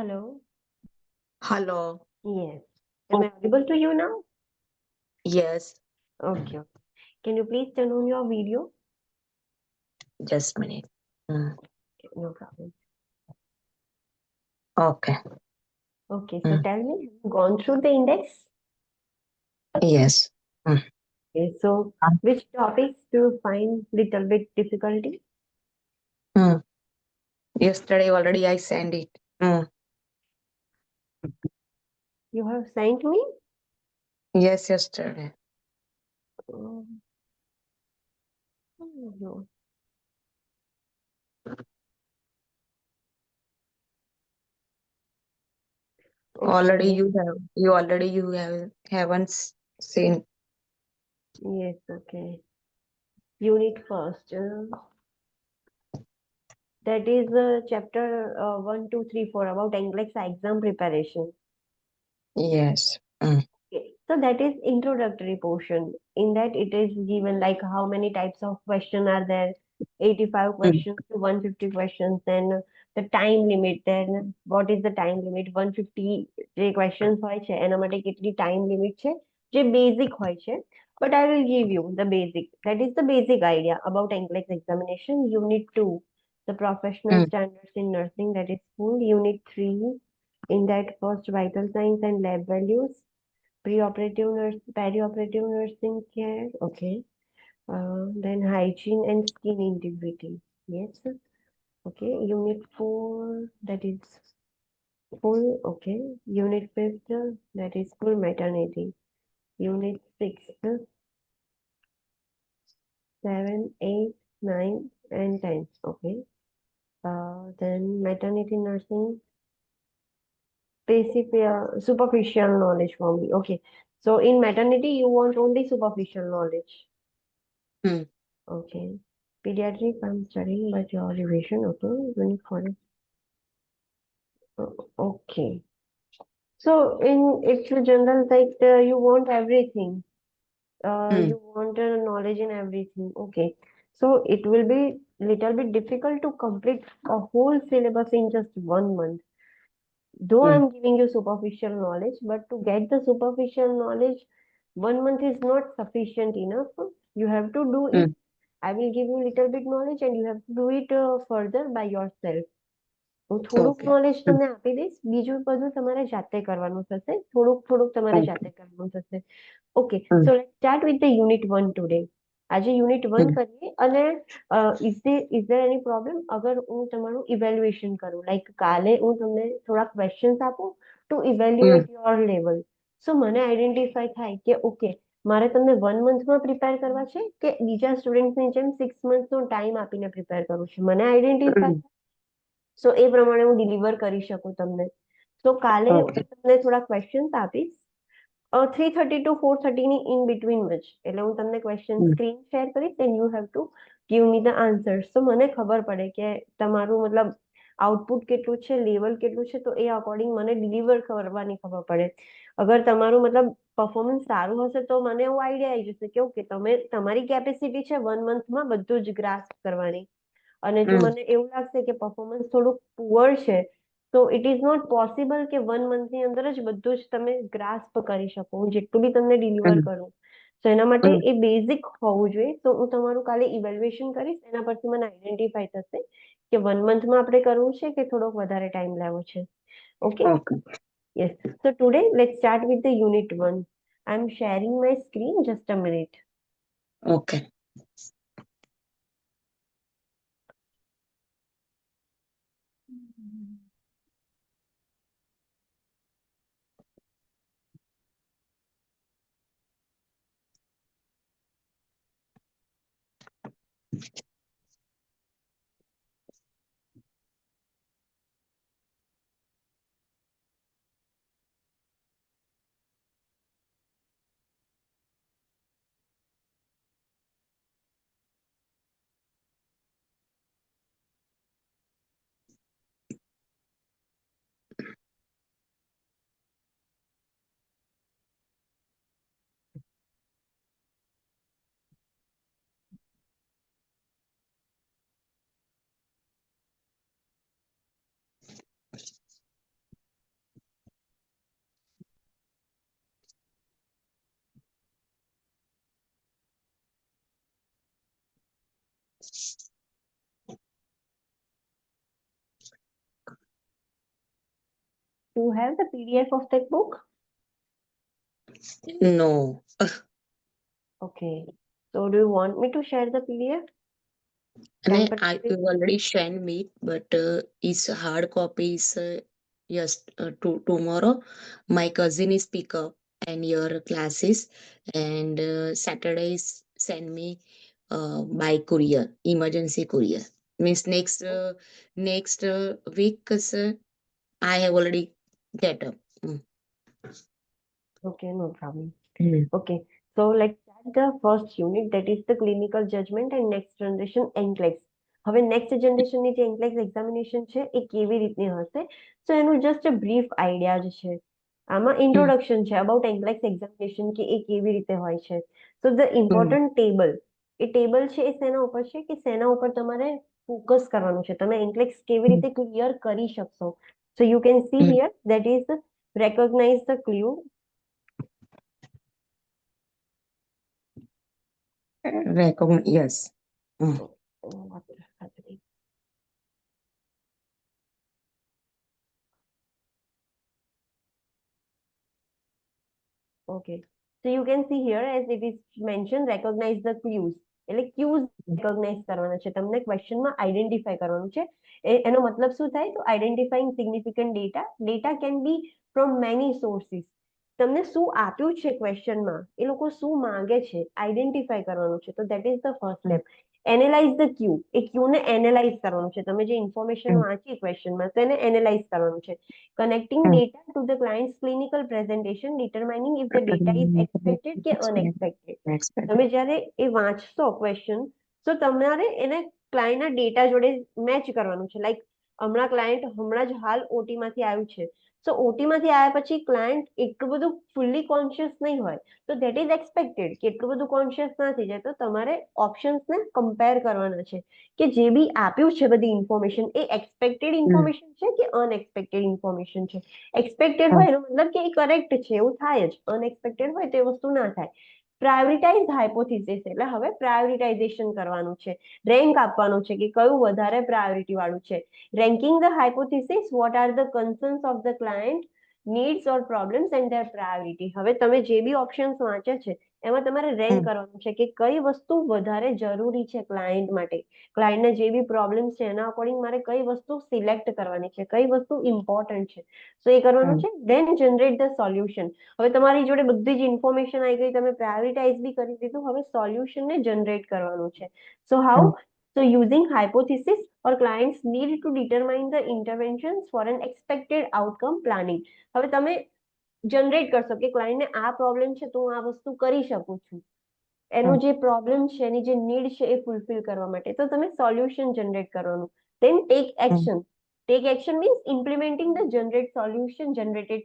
Hello. Hello. Yes. Am I audible to you now? Yes, Okay. Can you please turn on your video? just a minute. Mm, Okay, no problem. Okay. Okay. So Mm, tell me, have you gone through the index? Yes. Mm, Okay. So which topics do you find little bit difficulty? mm. Yesterday already I sent it. You have sent me? Yes, yesterday. Oh, no. Already Okay. you haven't seen. Yes. Okay. Unit first. That is chapter 1, 2, 3, 4 about NCLEX exam preparation. Yes. Okay, so that is introductory portion. In that, it is given like how many types of question are there, 85 Mm, questions to 150 questions, then the time limit, then what is the time limit, 150 જે questions હોય છે એના માટે કેટલી time limit છે જે basic હોય છે. But I will give you the basic. That is the basic idea about NCLEX examination. Unit 2, the professional mm, standards in nursing, that is full. Unit 3, in that first vital signs and lab values, perioperative nursing care. Okay. Then hygiene and skin integrity. Yes. Okay. Unit 4, that is full. Okay. Unit 5, that is full maternity. Unit 6, 7, 8, 9, and 10. Okay. Then maternity nursing, basic, superficial knowledge for me. Okay. So in maternity, you want only superficial knowledge. mm, Okay. Pediatric, I'm studying, but your revision, okay, unit 4. Okay. So in it's a general like you want everything. mm, You want knowledge in everything. Okay. So it will be little bit difficult to complete a whole syllabus in just 1 month. Though mm, I'm giving you superficial knowledge, but to get the superficial knowledge, 1 month is not sufficient enough. You have to do it. mm. I will give you little bit knowledge, and you have to do it further by yourself. હું થોડુંક Okay. Knowledge Mm, તમને આપી દઈશ, બીજું બધું તમારે જાતે કરવાનું થશે, થોડુંક થોડુંક તમારે Okay. જાતે કરવાનું થશે. Okay, Mm, so let's start with the unit 1 today. આજે યુનિટ 1 mm, કરીએ અને ઇઝ ધેર એની પ્રોબ્લેમ અગર હું તમારું ઇવેલ્યુએશન કરું, લાઈક કાલે હું તમને થોડા ક્વેશ્ચન્સ આપું to mm, evaluate your level. So મને આઈડેન્ટિફાઈ થાય કે ઓકે, મારે તમને 1 મંથમાં પ્રિપેર કરવા છે કે બીજા સ્ટુડન્ટની જેમ 6 મંથનો ટાઈમ આપીને પ્રિપેર કરવું છે, મને આઈડેન્ટિફાઈ, mm. સો એ પ્રમાણે હું ડિલિવર કરી શકું તમને. તો કાલે હું Okay. તમને થોડા ક્વેશ્ચન્સ આપીશ 3:30 to 4:30 ની ઇન બિટવીન જ. એટલે હું તમને ક્વેશ્ચન Mm, સ્ક્રીન શેર કરીશ and you have to give me the answers. તો મને ખબર પડે કે તમારું મતલબ આઉટપુટ કેટલું છે, લેવલ કેટલું છે, તો એ અકોર્ડિંગ મને ડિલિવર કરવાની ખબર પડે. અગર તમારું મતલબ પરફોર્મન્સ સારું હશે તો મને એવું આઈડિયા આવી જશે કે ઓકે, તમે તમારી કેપેસિટી છે 1 મંથમાં બધું જ ગ્રાસ્પ કરવાની. અને જો mm, મને એવું લાગશે કે પરફોર્મન્સ થોડુંક પુઅર છે, તો ઇટ ઇઝ નોટ પોસિબલ કે 1 મંથની અંદર જ બધું જ તમે ગ્રાસ્પ કરી શકો, હું જેટલું બી તમને ડિલિવર mm, કરું. તો એના માટે mm. એ બેઝિક હોવું જોઈએ. તો હું તમારું કાલે ઇવેલ્યુએશન કરીશ, એના પરથી મને આઈડેન્ટિફાઈ થશે કે 1 મંથમાં આપણે કરવું છે કે થોડોક વધારે ટાઈમ લેવો છે. Okay. Okay. Yes. So today let's start with the unit 1. I'm sharing my screen, just a minute. Okay. you have the PDF of that book? No. Okay. So do you want me to share the PDF અને temporarily? you already sent me, but is hard copy is yes, tomorrow. My cousin is pick up and your classes, and Saturdays send me by courier, emergency courier. Means next week, 'cause, I have already get up. Mm. Okay, no problem. Mm. Okay. So let's start the first unit, that is the clinical judgment and next generation NCLEX. હવે next જનરેશનની જે NCLEX examination છે એ કેવી રીતની હશે, સો એનું just brief idea જ છે. આમાં ઇન્ટ્રોડક્શન છે અબાઉટ NCLEX એક્ઝામિનેશન કે એ કેવી રીતે હોય છે. સો ધ ઇમ્પોર્ટન્ટ ટેબલ, એ ટેબલ છે એ શેના ઉપર છે કે શેના ઉપર તમારે ફોકસ કરવાનું છે, તમે NCLEX કેવી રીતે ક્લિયર કરી શકશો. So you can see here that is recognize the clue. Yes. Mm. Okay. So you can see here as it is mentioned, recognize the clues. એટલે ક્યુઝ રેકોગ્નાઇઝ કરવાના છે, તમને ક્વેશ્ચનમાં આઈડેન્ટિફાઈ કરવાનું છે. એનો મતલબ શું થાય તો identifying significant data. Data can be from many sources. તમને શું આપ્યું છે ક્વેશ્ચનમાં, એ લોકો શું માંગે છે, આઈડેન્ટિફાઈ કરવાનું છે. તો that is the first step. Analyse the cue, એ ક્યુને એનાલાઇઝ કરવાનું છે. તમે જે ઇન્ફોર્મેશન વાંચી ક્વેશ્ચનમાં તો એને એનાલાઇઝ કરવાનું છે. Connecting data to the clients clinical presentation, determining if the data is expected કે અનએક્સપેક્ટેડ. તમે જ્યારે એ વાંચશો ક્વેશ્ચન, તો તમારે એને ક્લાયન્ટના ડેટા જોડે મેચ કરવાનું છે. લાઈક હમણાં ક્લાયન્ટ હમણાં જ હાલ ઓટીમાંથી આવ્યું છે, સો ઓટીમાંથી આવ્યા પછી ક્લાયન્ટ એટલું બધું ફુલ્લી કોન્શિયસ નહીં હોય, તો ધેટ ઇઝ એક્સપેક્ટેડ કે એટલું બધું કોન્શિયસ ના થઈ જાય. તો તમારે ઓપ્શન્સને કમ્પેર કરવાના છે કે જે બી આપ્યું છે બધી ઇન્ફોર્મેશન એ એક્સપેક્ટેડ ઇન્ફોર્મેશન છે કે અનએક્સપેક્ટેડ ઇન્ફોર્મેશન છે. એક્સપેક્ટેડ હોય એનો મતલબ કે એ કરેક્ટ છે, એવું થાય જ. અનએક્સપેક્ટેડ હોય તો એ વસ્તુ ના થાય. પ્રાયોરિટાઇઝ હાઇપોથિસિસ, એટલે હવે પ્રાયોરિટાઇઝેશન કરવાનું છે, રેન્ક આપવાનું છે કે કયું વધારે પ્રાયોરિટી વાળું છે. Ranking the hypothesis, what are the concerns of the client, needs or problems and their priority. હવે તમે જે બી ઓપ્શન્સ વાંચ્યા છે એમાં તમારે રેન્ક કરવાનું છે કે કઈ વસ્તુ વધારે જરૂરી છે ક્લાયન્ટ માટે. ક્લાયન્ટને જે બી પ્રોબ્લેમ્સ છે એના અકોર્ડિંગ મારે કઈ વસ્તુ સિલેક્ટ કરવાની છે, કઈ વસ્તુ ઇમ્પોર્ટન્ટ છે, સો એ કરવાનું છે. Then generate the solution. હવે તમારી જોડે બધી જ ઇન્ફોર્મેશન આવી ગઈ, તમે પ્રાયોરિટાઇઝ બી કરી દીધું, હવે સોલ્યુશનને જનરેટ કરવાનું છે. So how? So using hypothesis or clients need to determine the interventions for an expected outcome planning. હવે તમે જનરેટ કરશો કે ક્લાયન્ટને આ પ્રોબ્લેમ છે તો હું આ વસ્તુ કરી શકું છું, એનો જે પ્રોબ્લેમ છે એની જે નીડ છે એ ફૂલફિલ કરવા માટે, તો તમે સોલ્યુશન જનરેટ કરવાનું. Than tech action. Take action means implementing the generated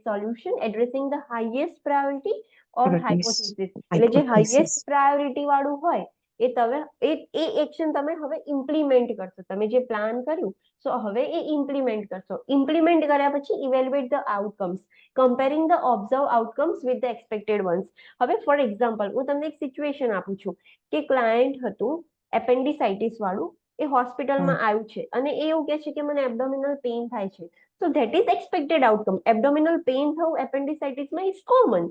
solution addressing the highest priority or hypothesis. એટલે જે હાઈએસ્ટ પ્રાયોરિટી વાળું હોય એ તમે એ એક્શન તમે હવે ઇમ્પ્લિમેન્ટ કરશો. તમે જે પ્લાન કર્યું સો હવે એ ઇમ્પ્લિમેન્ટ કરશો. ઇમ્પ્લિમેન્ટ કર્યા પછી evaluate the outcomes, comparing the observe outcomes with the expected once. હવે ફોર એક્ઝામ્પલ હું તમને એક સિચ્યુએશન આપું છું કે ક્લાયન્ટ હતું એપેન્ડિસાઇટિસ વાળું, એ હોસ્પિટલમાં આવ્યું છે અને એ એવું કહે છે કે મને એબ્ડોમિનલ પેઇન થાય છે. So that is expected outcome. Abdominal pain થવું એપેન્ડિસાઇટિસમાં ઇઝ કોમન.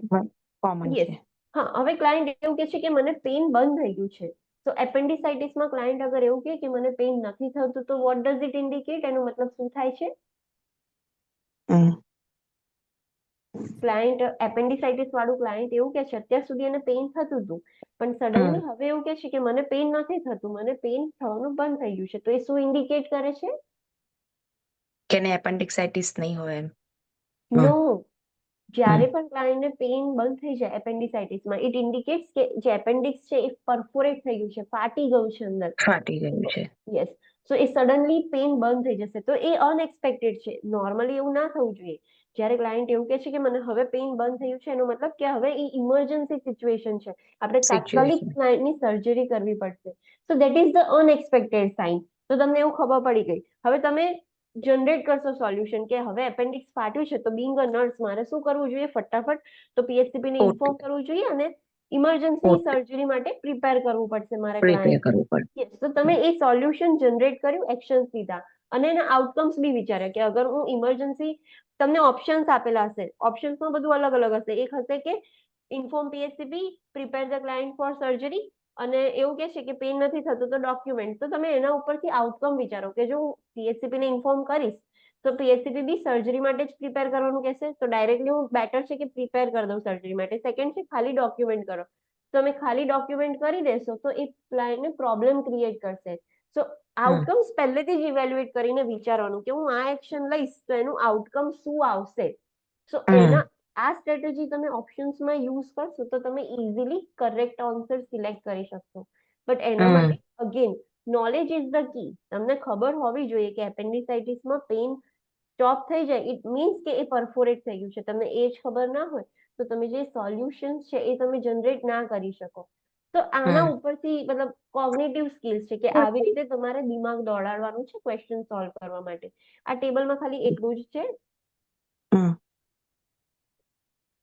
યસ. હા, હવે ક્લાયન્ટ એવું કહે છે કે મને પેઇન બંધ થઈ ગયું છે. તો એપેન્ડિસાઇટિસમાં ક્લાયન્ટ અગર એવું કહે કે મને પેઇન નથી થતું, તો વોટ ડઝ ઇટ ઇન્ડિકેટ? એનો મતલબ શું થાય છે? ક્લાયન્ટ એપેન્ડિસાઇટિસ વાળું ક્લાયન્ટ એવું કે છે અત્યાર સુધી એને પેઇન થતું હતું, પણ સડનલી હવે એવું કે છે કે મને પેઇન નથી થતું, મને પેઇન થવાનું બંધ થઈ ગયું છે. તો એ શું ઇન્ડિકેટ કરે છે? કે એને એપેન્ડિક્સાઇટિસ નહીં હોય એમ. નો. જ્યારે પણ ક્લાયન્ટને પેઇન બંધ થઈ જાય એપેન્ડિસાઇટિસમાં, ઇટ ઇન્ડિકેટ્સ કે જે એપેન્ડિક્સ છે એ પરફોરેટ થઈ ગયું છે, ફાટી ગયું છે અંદર. ફાટી ગયું છે. યસ. સો એ સડનલી પેઇન બંધ થઈ જશે, તો એ અનએક્સપેક્ટેડ છે. નોર્મલી એવું ના થવું જોઈએ. જ્યારે ક્લાયન્ટ એવું કહે છે કે મને હવે પેઇન બંધ થયું છે, એનો મતલબ કે હવે એ ઇમરજન્સી સિચ્યુએશન છે, આપણે તાત્કાલિક ક્લાયન્ટની સર્જરી કરવી પડશે. So that is the unexpected sign. તો તમને એવું ખબર પડી ગઈ. હવે તમે જનરેટ કરશો સોલ્યુશન કે હવે એપેન્ડિક્સ ફાટ્યું છે, તો બીંગ અ નર્સ મારે શું કરવું જોઈએ? ફટાફટ તો પીએચસીપી ને ઇન્ફોર્મ કરવું જોઈએ અને ઇમરજન્સી સર્જરી માટે પ્રિપેર કરવું પડશે મારે ક્લાયન્ટ. યસ. તો તમે એ સોલ્યુશન જનરેટ કર્યું, એક્શન લીધા. અને એના આઉટકમ્સ બી વિચાર્યા કે અગર હું ઇમરજન્સી, તમને ઓપ્શન્સ આપેલા હશે, ઓપ્શન્સમાં બધું અલગ અલગ હશે. એક હશે કે inform PHCP, prepare the client for surgery, અને એવું કે છે કે પેન નથી થતું તો ડોક્યુમેન્ટ. તો તમે એના ઉપરથી આઉટકમ વિચારો કે જો હું પીએચસીપી ને ઇન્ફોર્મ કરીશ તો પીએચસીપી બી સર્જરી માટે જ પ્રિપેર કરવાનું કહેશે, તો ડાયરેક્ટલી હું બેટર છે કે પ્રિપેર કરી દઉં સર્જરી માટે. સેકન્ડ છે ખાલી ડોક્યુમેન્ટ કરો. તમે ખાલી ડોક્યુમેન્ટ કરી દેશો તો એ ક્લાયન્ટને પ્રોબ્લેમ ક્રિએટ કરશે. સો આઉટકમ્સ પહેલેથી જ ઇવેલ્યુએટ કરીને વિચારવાનું કે હું આ એક્શન લઈશ તો એનું આઉટકમ શું આવશે. સો એના આ સ્ટ્રેટેજી તમે ઓપ્શન્સમાં યુઝ કરશો તો તમે ઇઝીલી કરેક્ટ આન્સર સિલેક્ટ કરી શકશો. બટ એના માટે again knowledge is the key. તમને ખબર હોવી જોઈએ કે એપેન્ડિસાઇટિસમાં પેઇન સ્ટોપ થઈ જાય ઇટ મીન્સ કે એ પરફોરેટ થઈ ગયું છે. તમને એ જ ખબર ના હોય તો તમે જે સોલ્યુશન્સ છે એ તમે જનરેટ ના કરી શકો. તો આના ઉપરથી મતલબ કોગ્નિટિવ સ્કિલ્સ છે કે આવી રીતે તમારે દિમાગ દોડાડવાનું છે ક્વેશ્ચન સોલ્વ કરવા માટે. આ ટેબલમાં ખાલી એટલું જ છે.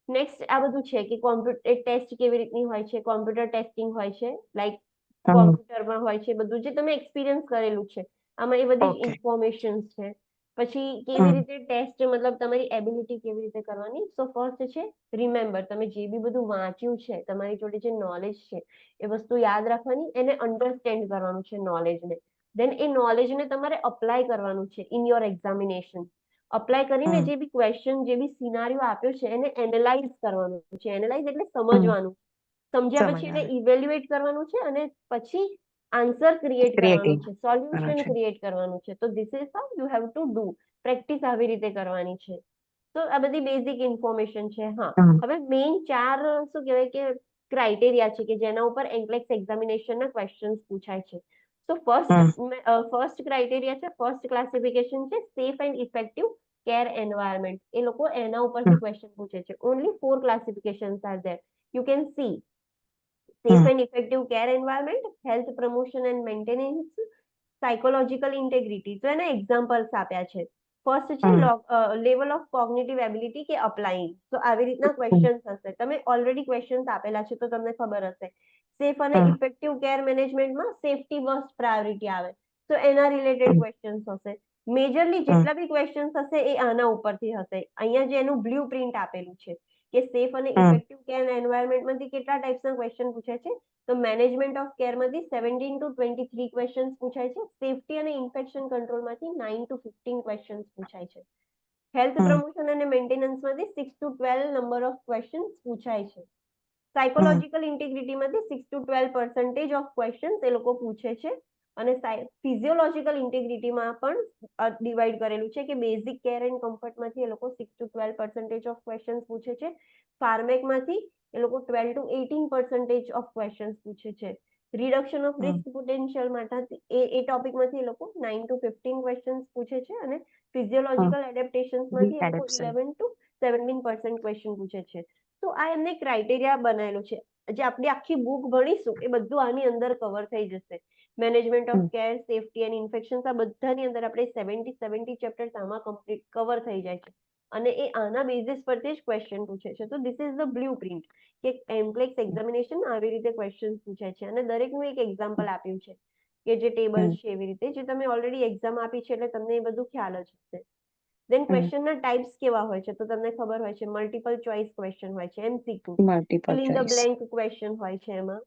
નેક્સ્ટ આ બધું છે કે કોમ્પ્યુટર ટેસ્ટ કેવી રીતની હોય છે, કોમ્પ્યુટર ટેસ્ટિંગ હોય છે, લાઈક કોમ્પ્યુટરમાં હોય છે બધું જે તમે એક્સપિરિયન્સ કરેલું છે આમાં એ બધી જ ઓકે. ઇન્ફોર્મેશન છે. પછી કેવી રીતે ટેસ્ટ મતલબ તમારી એબિલિટી કેવી રીતે કરવાની. સો ફર્સ્ટ છે રિમેમ્બર, તમે જે બી બધું વાંચ્યું છે, તમારી જોડે જે નોલેજ છે એ વસ્તુ યાદ રાખવાની, એને અન્ડરસ્ટેન્ડ કરવાનું છે નોલેજને. દેન એ નોલેજને તમારે અપ્લાય કરવાનું છે ઇન યોર એક્ઝામિનેશન. અપ્લાય કરીને જે બી ક્વેશ્ચન, જે બી સિનારીઓ આપ્યો છે એને એનાલાઇઝ કરવાનું છે. એનાલાઇઝ એટલે સમજવાનું. સમજ્યા પછી એને સમજવાનું. ઇવેલ્યુએટ કરવાનું છે અને પછી આન્સર ક્રિએટ કરવાનું ક્રિએટિવ છે, કરવાનું સોલ્યુશન છે. ક્રિએટ કરવાનું છે. તો this is how you have to do. Practice આવી રીતે કરવાની છે. તો આ બધી બેઝિક ઇન્ફોર્મેશન છે. હા, હવે મેઇન ચાર શું કહેવાય કે ક્રાઇટેરિયા છે કે જેના ઉપર એન્કલેક્સ એક્ઝામિનેશનના ક્વેશ્ચન્સ પૂછાય છે. તો ફર્સ્ટ ક્રાઇટેરિયા છે, ફર્સ્ટ ક્લાસિફિકેશન છે safe and effective care environment. એ લોકો એના ઉપરથી ક્વેશ્ચન પૂછે છે. Only 4 classifications are there. You can see safe and effective care environment, health promotion and maintenance, psychological integrity. તો એના એક્ઝામ્પલ્સ આપ્યા છે. ફર્સ્ટ છે લેવલ ઓફ કોગ્નિટિવ એબિલિટી કે અપ્લાઇંગ. તો આવી રીતના ક્વેશ્ચન્સ હશે. તમે ઓલરેડી ક્વેશ્ચન્સ આપેલા છે તો તમને ખબર હશે. સેફ અને ઇફેક્ટિવ કેર મેનેજમેન્ટમાં સેફટી ફર્સ્ટ પ્રાયોરિટી આવે તો એના રિલેટેડ ક્વેશ્ચન્સ હશે. મેજરલી જેટલા બી ક્વેશ્ચન્સ હશે એ આના ઉપરથી હશે. અહીંયા જે એનું બ્લુ પ્રિન્ટ આપેલું છે કે સેફ અને ઇફેક્ટિવ કેર એન્વાયરમેન્ટમાંથી કેટલા ટાઈપ્સના ક્વેશ્ચન પૂછાય છે. તો મેનેજમેન્ટ ઓફ કેરમાંથી 17 to 23 ક્વેશ્ચન્સ પૂછાય છે. સેફટી અને ઇન્ફેક્શન કંટ્રોલમાંથી 9 to 15 ક્વેશ્ચન્સ પૂછાય છે. હેલ્થ પ્રમોશન અને મેન્ટેનન્સમાંથી 6 to 12 નંબર ઓફ ક્વેશ્ચન્સ પૂછાય છે. સાયકોલોજીકલ ઇન્ટિગ્રિટીમાંથી 6 to 12% ઓફ ક્વેશ્ચન્સ એ લોકો પૂછે છે. અને ફિઝિયોલોજીકલ ઇન્ટિગ્રિટીમાં પણ ડિવાઈડ કરેલું છે કે બેઝિક કેર એન્ડ કમ્ફર્ટમાંથી એ લોકો 6 to 12% ઓફ ક્વેશ્ચન્સ પૂછે છે. ફાર્મેકમાંથી એ લોકો 12 to 18% ઓફ ક્વેશ્ચન્સ પૂછે છે. રિડક્શન ઓફ રિસ્ક પોટેન્શિયલ માટે એ ટોપિકમાંથી એ લોકો 9 to 15 ક્વેશ્ચન્સ પૂછે છે. અને ફિઝિયોલોજીકલ એડેપ્ટેશન્સમાંથી એ લોકો 11 to 17% ક્વેશ્ચન પૂછે છે. તો આ એમને ક્રાઇટેરિયા બનાવેલો છે. જે આપણે આખી બુક ભણીશું એ બધું આની અંદર કવર થઈ જશે. Management of care, safety and infection, આ બધાની અંદર આપણે 70 ચેપ્ટર્સ આમાં કમ્પ્લીટ કવર થઈ જાય છે. અને એ આના બેઝિસ પરથી જ ક્વેશ્ચન પૂછે છે. તો this is the blue print કે એમ્પ્લેક્સ એક્ઝામિનેશન આવી રીતે ક્વેશ્ચન પૂછાય છે. અને દરેકનું એક એક્ઝામ્પલ આપ્યું છે કે જે ટેબલ છે એવી રીતે જે તમે ઓલરેડી એક્ઝામ આપી છે એટલે તમને એ બધું ખ્યાલ જ હશે. દેન ક્વેશ્ચનના ટાઈપ્સ કેવા હોય છે તો તમને ખબર હોય છે મલ્ટિપલ ચોઇસ ક્વેશ્ચન હોય છે, MCQ, multiple fill in the choice. Blank question હોય છે એમાં.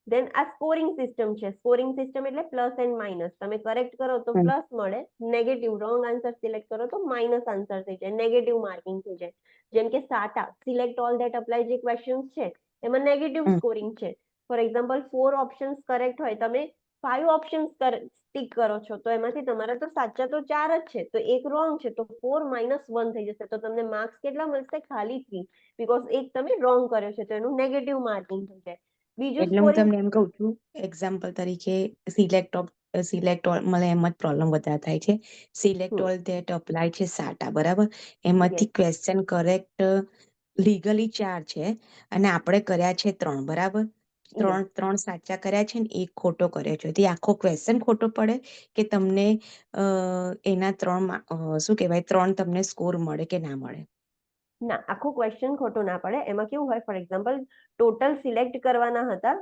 દેન આ સ્કોરિંગ સિસ્ટમ છે. સ્કોરિંગ સિસ્ટમ એટલે પ્લસ એન્ડ માઇનસ. તમે કરેક્ટ કરો તો પ્લસ મળે, નેગેટિવ રોંગ આન્સર સિલેક્ટ કરો તો માઇનસ આન્સર થઈ જાય, નેગેટિવ માર્કિંગ થઈ જાય. જેમ કે સાટા સિલેક્ટ ઓલ ધેટ અપ્લાય જે ક્વેશ્ચન્સ છે એમાં નેગેટિવ સ્કોરિંગ છે. ફોર એક્ઝામ્પલ 4 ઓપ્શન્સ કરેક્ટ હોય, તમે 5 ઓપ્શન્સ ટીક કરો છો તો એમાંથી તમારા તો સાચા તો 4 જ છે તો એક રોંગ છે તો 4 minus 1 થઈ જશે. તો તમને માર્ક્સ કેટલા મળશે? ખાલી 3, બીકોઝ એક તમે રોંગ કર્યો છે તો એનું નેગેટિવ માર્કિંગ થઈ જાય. બીજું એટલે હું સ્કોરિંગ તમને એમ કહું છું એક્ઝામ્પલ તરીકે સિલેક્ટ ઓલ મને એમ જ પ્રોબ્લેમ વધારે થાય છે. સિલેક્ટ ઓલ ધેટ અપ્લાય છે સાટા, બરાબર? એમાંથી યસ ક્વેશ્ચન કરેક્ટ લીગલી 4 છે અને આપણે કર્યા છે 3, બરાબર? યસ ત્રણ સાચા કર્યા છે ને એક ખોટો કર્યો છે. તે આખો ક્વેશ્ચન ખોટો પડે કે તમને એના 3 શું કહેવાય 3 તમને સ્કોર મળે કે ના મળે? ના, આખું ક્વેશ્ચન ખોટું ના પડે. એમાં કેવું હોય, ફોર એક્ઝામ્પલ ટોટલ સિલેક્ટ કરવાના હતા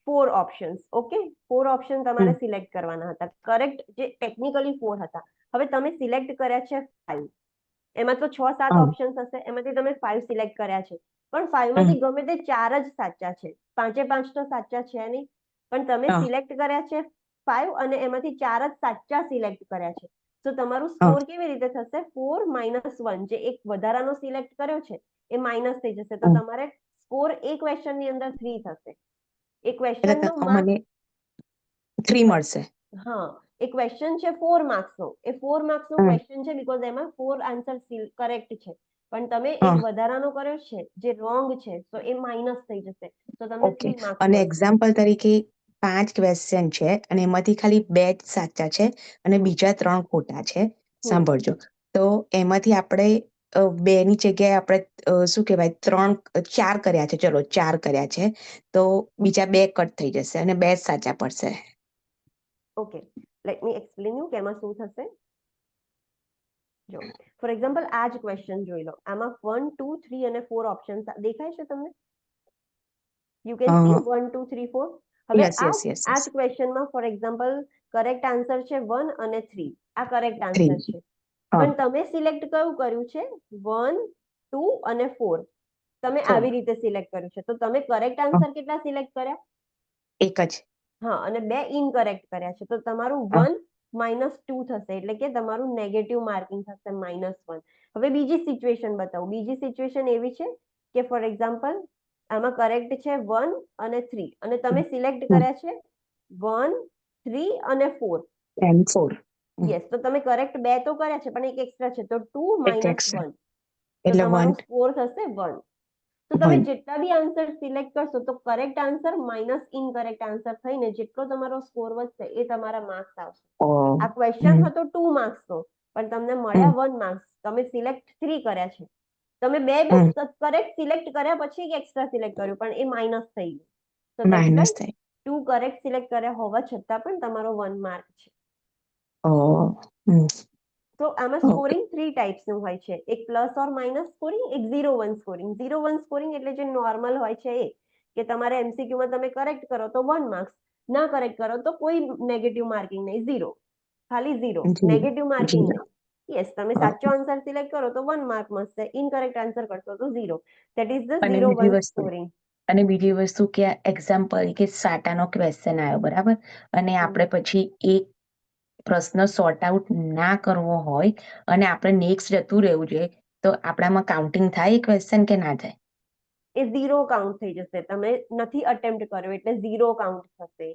4 ઓપ્શન્સ. ઓકે, 4 ઓપ્શન તમારે સિલેક્ટ કરવાના હતા. કરેક્ટ જે ટેકનિકલી 4 હતા. હવે તમે સિલેક્ટ કર્યા છે 5. એમાં તો 6-7 ઓપ્શન્સ હશે, એમાંથી તમે 5 સિલેક્ટ કર્યા છે. પણ 5 માંથી ગમે તે 4 જ સાચા છે. 5 તો સાચા છે નહીં. પણ તમે સિલેક્ટ કર્યા છે 5 અને એમાંથી 4 જ સાચા સિલેક્ટ કર્યા છે. તો તમારું સ્કોર કેવી રીતે થશે? 4 - 1, જે એક વધારાનો સિલેક્ટ કર્યો છે એ માઇનસ થઈ જશે. તો તમારે સ્કોર એ ક્વેશ્ચન ની અંદર 3 થશે. એ ક્વેશ્ચન નો માર્ક મને 3 મળશે. હા, એ ક્વેશ્ચન છે 4 માર્ક્સ નો. એ 4 માર્ક્સ નો ક્વેશ્ચન છે બીકોઝ એમાં 4 આન્સર કરેક્ટ છે. પણ તમે એક વધારાનો કર્યો છે જે રોંગ છે, તો એ માઇનસ થઈ જશે. તો તમને ઓકે, 3 માર્ક્સ અને મળશે. એક્ઝામ્પલ તરીકે 5 ક્વેશ્ચન છે અને એમાંથી ખાલી 2 જ સાચા છે અને બીજા 3 ખોટા છે. સાંભળજો, તો એમાંથી આપણે 2 ની જગ્યાએ આપણે શું કહેવાય 4 કર્યા છે. ચલો 4 કર્યા છે, તો બીજા 2 કટ થઈ જશે અને 2 જ સાચા પડશે. Okay, let me explain you કે એમાં શું થશે. જો ફોર એક્ઝામ્પલ આ જ ક્વેશ્ચન જોઈ લો. આમાં 1, 2, 3 અને 4 ઓપ્શન્સ દેખાય છે તમને? You can C 1, 2, 3, 4. હવે આ જ ક્વેશ્ચનમાં ફોર એક્ઝામ્પલ કરેક્ટ આન્સર છે 1 અને 3. આ કરેક્ટ આન્સર છે. પણ તમે સિલેક્ટ કયું કર્યું છે? 1, 2 અને 4. તમે આવી રીતે સિલેક્ટ કર્યું છે. તો તમે કરેક્ટ આન્સર કેટલા સિલેક્ટ કર્યા? એક જ. હા, અને 2 ઇનકરેક્ટ કર્યા છે. તો તમારું 1 - 2 થશે. એટલે કે તમારું નેગેટિવ માર્કિંગ થશે -1. હવે બીજી સિચ્યુએશન બતાવું. બીજી સિચ્યુએશન એવી છે કે ફોર એક્ઝામ્પલ આમાં કરેક્ટ છે 1 અને 3 અને તમે સિલેક્ટ કર્યા છે 1, 3 અને 4. and 4. યસ, તો તમે કરેક્ટ 2 તો કર્યા છે પણ એક એક્સ્ટ્રા છે. તો 2 - 1. તો એટલે તમારું સ્કોર થશે 1. તો તમે જેટલા બી આન્સર સિલેક્ટ કરશો તો correct answer minus incorrect answer થઈને જેટલો તમારો સ્કોર વધશે એ તમારા માર્ક્સ આવશે. આ ક્વેશ્ચન હતો 2 માર્ક્સ નો, પણ તમને મળ્યા 1 માર્ક્સ. તમે સિલેક્ટ 3 કર્યા છે. તમે બે કરેક્ટ સિલેક્ટ કર્યા પછી એક એક્સ્ટ્રા સિલેક્ટ કર્યું, પણ એ માઇનસ થઈ ગયું. તો દેટ્સ વાય 2 કરેક્ટ સિલેક્ટ કર્યા હોવા છતાં પણ તમારો 1 માર્ક છે. તો આમાં સ્કોરિંગ 3 ટાઈપ્સનું હોય છે. એક પ્લસ ઓર માઇનસ સ્કોરિંગ, એક 0-1 સ્કોરિંગ. 0-1 સ્કોરિંગ એટલે જે નોર્મલ હોય છે એ કે તમારે એમસીક્યુમાં તમે કરેક્ટ કરો તો 1 માર્ક્સ, ના કરેક્ટ કરો તો કોઈ નેગેટિવ માર્કિંગ નહીં, 0. ખાલી 0, નેગેટિવ માર્કિંગ નહીં. યસ, તમે સાચો આન્સર સિલેક્ટ કરો તો 1 માર્ક મળશે, ઇનકરેક્ટ આન્સર કરશો તો 0. That is the 0-1 scoring. અને બીજી વસ્તુ કે એક્ઝામ્પલ કે સાટાનો ક્વેશ્ચન આવ્યો, બરાબર, અને આપણે પછી એક પ્રશ્ન સોર્ટ આઉટ ના કરવો હોય અને આપણે નેક્સ્ટ જતું રહેવું જોઈએ, તો આપણામાં કાઉન્ટિંગ થાય ક્વેશ્ચન કે ના થાય? એ 0 કાઉન્ટ થઈ જશે. તમે નથી અટેમ્પ્ટ કર્યો એટલે 0 કાઉન્ટ થશે.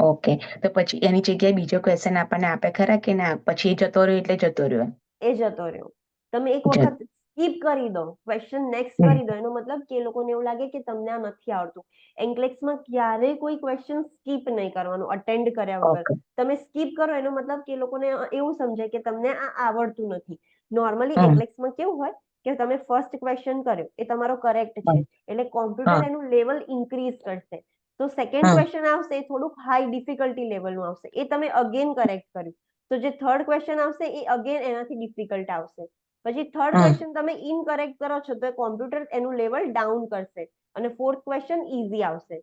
ઓકે, તો પછી એની જગ્યાએ બીજો ક્વેશ્ચન આપણને આપે ખરા કે ના? પછી જતો રહ્યો એટલે જતો રહ્યો? એ જતો રહ્યો. તમે એક વખત સ્કીપ કરી દો, ક્વેશ્ચન નેક્સ્ટ કરી દો, એનો મતલબ કે એ લોકોને એવું લાગે કે તમને આ નથી આવડતું. એન્ક્લેક્સમાં ક્યારેય કોઈ ક્વેશ્ચન સ્કીપ નહીં કરવાનું અટેન્ડ કર્યા વગર. તમે સ્કીપ કરો એનો મતલબ કે એ લોકોને એવું સમજાય કે તમને આ આવડતું નથી. નોર્મલી એન્ક્લેક્સમાં કેવું હોય કે તમે ફર્સ્ટ ક્વેશ્ચન કર્યો એ તમારો કરેક્ટ છે એટલે કોમ્પ્યુટર એનું લેવલ ઇન્ક્રીઝ કરશે. તો સેકન્ડ ક્વેશ્ચન આવશે એ થોડુંક હાઈ ડિફિકલ્ટી લેવલનું આવશે. એ તમે અગેન કરેક્ટ કર્યું. તો જે થર્ડ ક્વેશ્ચન આવશે એ અગેન એનાથી ડિફિકલ્ટ આવશે. પછી થર્ડ ક્વેશ્ચન તમે ઇનકરેક્ટ કરો છો તો કોમ્પ્યુટર એનું લેવલ ડાઉન કરશે અને ફોર્થ ક્વેશ્ચન ઈઝી આવશે.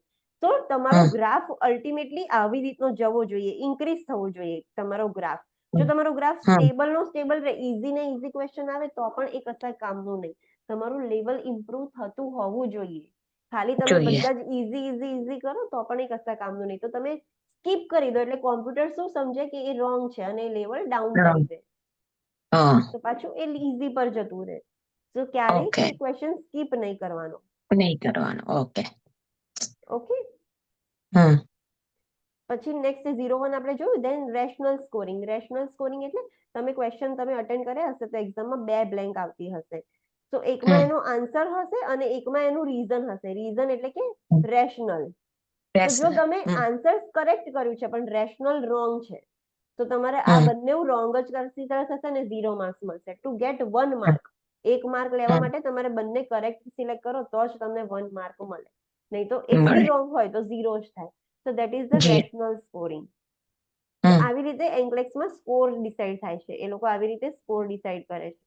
તો તમારો ગ્રાફ અલ્ટિમેટલી આવી રીતનો જવો જોઈએ, ઇન્ક્રીઝ થવો જોઈએ તમારો ગ્રાફ. જો તમારો ગ્રાફ સ્ટેબલ નો સ્ટેબલ રહે, ઈઝી ને ઈઝી ક્વેશ્ચન આવે તો પણ એ કશા કામનું નહીં. તમારું લેવલ ઇમ્પ્રુવ થતું હોવું જોઈએ. ખાલી તમે બધા જ ઈઝી ઈઝી ઈઝી કરો તો પણ એ કશા કામનું નહીં. તો તમે સ્કીપ કરી દો એટલે કોમ્પ્યુટર શું સમજે કે એ રોંગ છે અને એ લેવલ ડાઉન કરી દે. તો પાછું એ ઈઝી પર જતું રહે. તો ક્યારેય કોઈ ક્વેશ્ચન સ્કીપ નહીં કરવાનો. નહીં કરવાનો. ઓકે. ઓકે. પછી નેક્સ્ટ 0-1 આપણે જોયું. દેન રેશનલ સ્કોરિંગ. રેશનલ સ્કોરિંગ એટલે તમે ક્વેશ્ચન તમે અટેન્ડ કર્યા હશે તો એક્ઝામમાં 2 બ્લેન્ક આવતી હશે. તો એકમાં એનો આન્સર હશે અને એકમાં એનું રીઝન હશે. રીઝન એટલે કે રેશનલ. તો જો તમે આન્સર કરેક્ટ કર્યું છે પણ રેશનલ રોંગ છે તો તમારે આ બંને રોંગ જ કન્સિડર થશે ને 0 માર્ક્સ મળશે. ટુ ગેટ 1 માર્ક, 1 માર્ક લેવા માટે તમારે બંને કરેક્ટ સિલેક્ટ કરો તો જ તમને 1 માર્ક મળે. નહીં તો એક બી રોંગ હોય તો 0 જ થાય. So that is the rational scoring. તો આવી રીતે એન્ક્લેક્સમાં સ્કોર ડિસાઈડ થાય છે. એ લોકો આવી રીતે સ્કોર ડિસાઈડ કરે છે.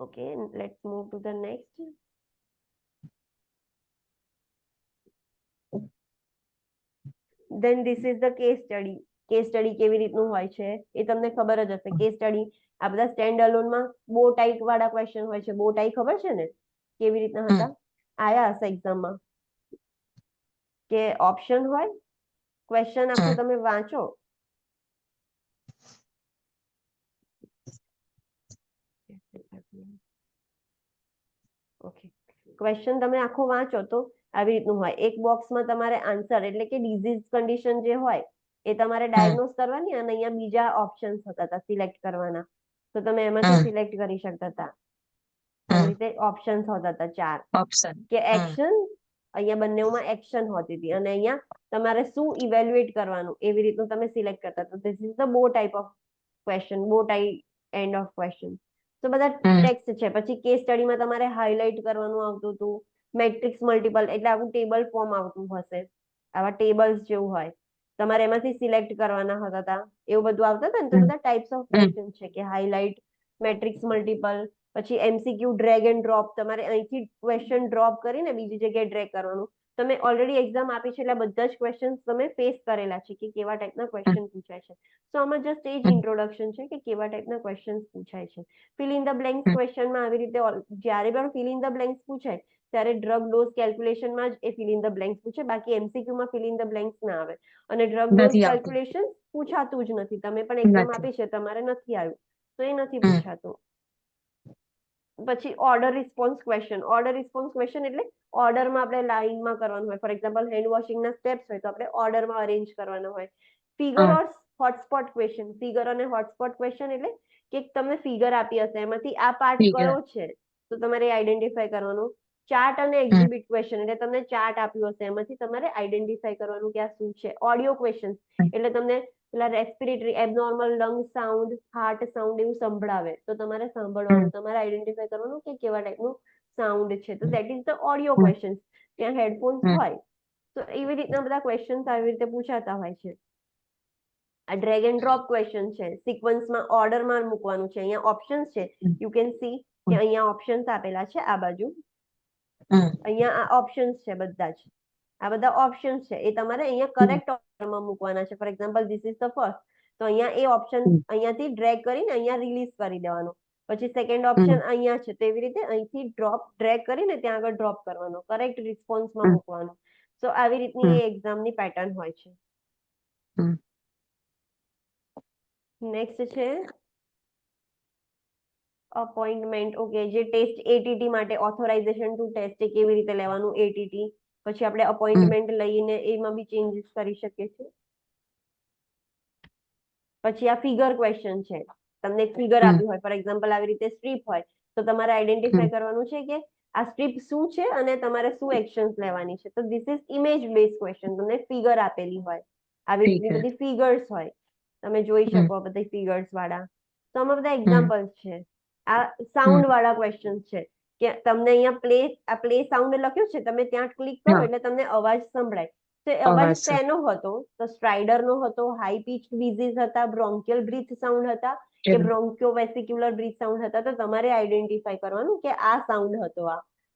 Okay, let's move to the next. Then this is the case study. Case study કેવી રીતનું હોય છે એ તમને ખબર જ હશે. કેસ સ્ટડી આ બધા સ્ટેન્ડ અલોનમાં બહુ ટાઈપ વાળા ક્વેશ્ચન હોય છે. બહુ ટાઈપ ખબર છે ને કેવી રીતના હતા? આયા હશે એક્ઝામમાં કે ઓપ્શન હોય, ક્વેશ્ચન આખું તમે વાંચો, ઓકે, ક્વેશ્ચન તમે આખો વાંચો તો આવી રીતનું હોય. એક બોક્સમાં તમારે આન્સર એટલે કે ડિઝીઝ કન્ડિશન જે હોય એ તમારે ડાયગ્નોઝ કરવાની અને અહીંયા બીજા ઓપ્શન્સ હતા હતા સિલેક્ટ કરવાના. તો તમે એમાંથી સિલેક્ટ કરી શકતા હતા. આવી રીતે ઓપ્શન્સ હોતા હતા 4 ઓપ્શન કે એક્શન, અહીંયા બંનેમાં એક્શન હોતી હતી અને અહીંયા તમારે શું ઇવેલ્યુએટ કરવાનું એવી રીતનું તમે સિલેક્ટ કરતા હતા. ધીસ ઇઝ ધ બો ટાઈપ ઓફ ક્વેશ્ચન, બો ટાઈપ એન્ડ ઓફ ક્વેશ્ચન. તો બધા ટેક્સ્ટ છે. પછી કેસ સ્ટડીમાં તમારે હાઇલાઇટ કરવાનું આવતું હતું. મેટ્રિક્સ મલ્ટિપલ એટલે આવું ટેબલ ફોર્મ આવતું હશે, આવા ટેબલ્સ જેવું હોય, તમારે એમાંથી સિલેક્ટ કરવાના હતા હતા. એવું બધું આવતા હતા ને. તો બધા ટાઈપ્સ ઓફ ક્વેશ્ચન છે કે હાઇલાઇટ, મેટ્રિક્સ મલ્ટિપલ, પછી એમસીક્યુ ડ્રેગ એન્ડ ડ્રોપ. તમારે અહીંથી ક્વેશ્ચન ડ્રોપ કરીને બીજી જગ્યાએ ડ્રેગ કરવાનું. તમે ઓલરેડી એક્ઝામ આપી છે એટલે બધા જ ક્વેશ્ચન તમે ફેસ કરેલા છે કે કેવા ટાઈપના ક્વેશ્ચન પૂછાય છે. તો આમાં જસ્ટ એ જ ઇન્ટ્રોડક્શન છે કે કેવા ટાઈપના ક્વેશ્ચન પૂછાય છે. ફિલ ઇન ધ બ્લેન્ક્સ ક્વેશ્ચનમાં આવી રીતે જ્યારે પણ ફિલ ઇન ધ બ્લેન્ક્સ પૂછાય ત્યારે ડ્રગ ડોઝ કેલ્ક્યુલેશનમાં જ એ ફિલ ઇન ધ બ્લેન્ક્સ પૂછે. બાકી એમસીક્યુમાં ફિલ ઇન ધ બ્લેન્ક્સ ના આવે. અને ડ્રગ ડોઝ નથી આવતું. કેલ્ક્યુલેશન પૂછાતું જ નથી. તમે પણ એક્ઝામ નથી. આપી છે, તમારે નથી આવ્યું તો એ નથી પૂછાતું. પછી order response question. Order response question એટલે ઓર્ડરમાં આપણે લાઈનમાં કરવાનું હોય. ફોર એક્ઝામ્પલ હેન્ડ વોશિંગના સ્ટેપ્સ હોય તો આપણે ઓર્ડરમાં અરેન્જ કરવાના હોય. ફિગર ઓર હોટસ્પોટ ક્વેશ્ચન. ફિગર અને હોટસ્પોટ ક્વેશ્ચન એટલે કે તમને ફિગર આપી હશે એમાંથી આ પાર્ટ કયો છે તો તમારે આઈડેન્ટિફાઈ કરવાનું. ચાર્ટ અને એક્ઝિબિટ ક્વેશ્ચન એટલે તમને ચાર્ટ આપ્યું હશે એમાંથી તમારે આઈડેન્ટિફાઈ કરવાનું કે આ શું છે. ઓડિયો ક્વેશ્ચન એટલે તમને પેલા respiratory abnormal lung sound, heart sound એવું સંભળાવે તો તમારે સાંભળવાનું. તમારે આઈડેન્ટિફાઈ કરવાનું કે કેવા ટાઈપનું સાઉન્ડ છે. તો that is the audio question. ત્યાં હેડફોન્સ હોય તો એવી રીતના બધા ક્વેશ્ચન્સ આવી રીતે પૂછાતા હોય છે. આ ડ્રેગ એન્ડ ડ્રોપ ક્વેશ્ચન છે. સિક્વન્સમાં ઓર્ડરમાં મૂકવાનું છે. અહીંયા ઓપ્શન્સ છે. યુ કેન સી કે અહીંયા ઓપ્શન્સ આપેલા છે આ બાજુ. અહીંયા આ ઓપ્શન્સ છે બધા જ. આ બધા ઓપ્શન્સ છે એ તમારે અહીંયા કરેક્ટ ઓર્ડરમાં મૂકવાના છે. For example this is the first તો અહીંયા એ ઓપ્શન અહીંયાથી ડ્રેગ કરીને અહીંયા રિલીઝ કરી દેવાનો. પછી સેકન્ડ ઓપ્શન અહીંયા છે તેવી રીતે અહીંથી ડ્રેગ કરીને ત્યાં આગળ ડ્રોપ કરવાનો, કરેક્ટ રિસ્પોન્સમાં મૂકવાનો. તો આવી રીતની એ એક્ઝામની પેટર્ન હોય છે. નેક્સ્ટ છે અપોઇન્ટમેન્ટ. ઓકે, જે ટેસ્ટ એટીટી માટે ઓથોરાઇઝેશન ટુ ટેસ્ટ કેવી રીતે લેવાનું એટીટી. પછી આપણે અપોઇન્ટમેન્ટ લઈને એમાં બી ચેન્જીસ કરી શકીએ છીએ. પછી આ ફિગર ક્વેશ્ચન છે. તમને એક ફિગર આપ્યું હોય, ફોર એક્ઝામ્પલ આવી રીતે સ્ટ્રીપ હોય તો તમારે આઈડેન્ટિફાઈ કરવાનું છે કે આ સ્ટ્રીપ શું છે અને તમારે શું એક્શન્સ લેવાની છે. તો this is image base question. તમને ફિગર આપેલી હોય, આવી રીતની બધી ફિગર્સ હોય, તમે જોઈ શકો બધી ફિગર્સ વાળા. તો આમાં બધા એક્ઝામ્પલ્સ છે. આ સાઉન્ડ વાળા ક્વેશ્ચન છે કે તમને અહીંયા પ્લે સાઉન્ડ લખ્યું છે, તમે ત્યાં ક્લિક કરો એટલે તમને અવાજ સંભળાય. તો અવાજ શેનો હતો? તો સ્ટ્રાઇડરનો હતો, હાઈ પીચ વ્હીઝીસ હતા, બ્રોન્કિયલ બ્રીથ સાઉન્ડ હતા કે બ્રોન્કિયો વેસિક્યુલર બ્રીથ સાઉન્ડ હતા. તો તમારે આઈડેન્ટિફાઈ કરવાનું કે આ સાઉન્ડ હતો,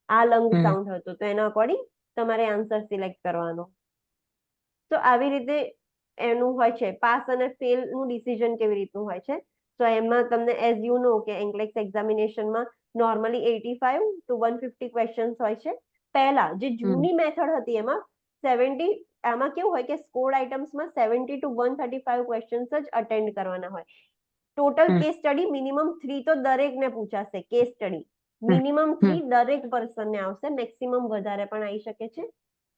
આ લંગ સાઉન્ડ હતો. તો એના અકોર્ડિંગ તમારે આન્સર સિલેક્ટ કરવાનો. તો આવી રીતે એનું હોય છે. પાસ અને ફેલ નું ડિસિઝન કેવી રીતનું હોય છે. તો એમાં તમને એઝ યુ નો કે એન્કલેક્સ એક્ઝામિનેશનમાં નોર્મલી 85 to 150 ક્વેશ્ચન્સ હોય છે. પહેલા જે જૂની મેથડ હતી એમાં 70, આમાં કેવું હોય કે સ્કોર્ડ આઇટમ્સમાં 70 to 135 ક્વેશ્ચન્સ જ અટેન્ડ કરવાના હોય. ટોટલ કેસ સ્ટડી મિનિમમ 3 તો દરેકને પૂછાશે. કેસ સ્ટડી મિનિમમ 3 દરેક પર્સનને આવશે. મેક્સિમમ વધારે પણ આવી શકે છે.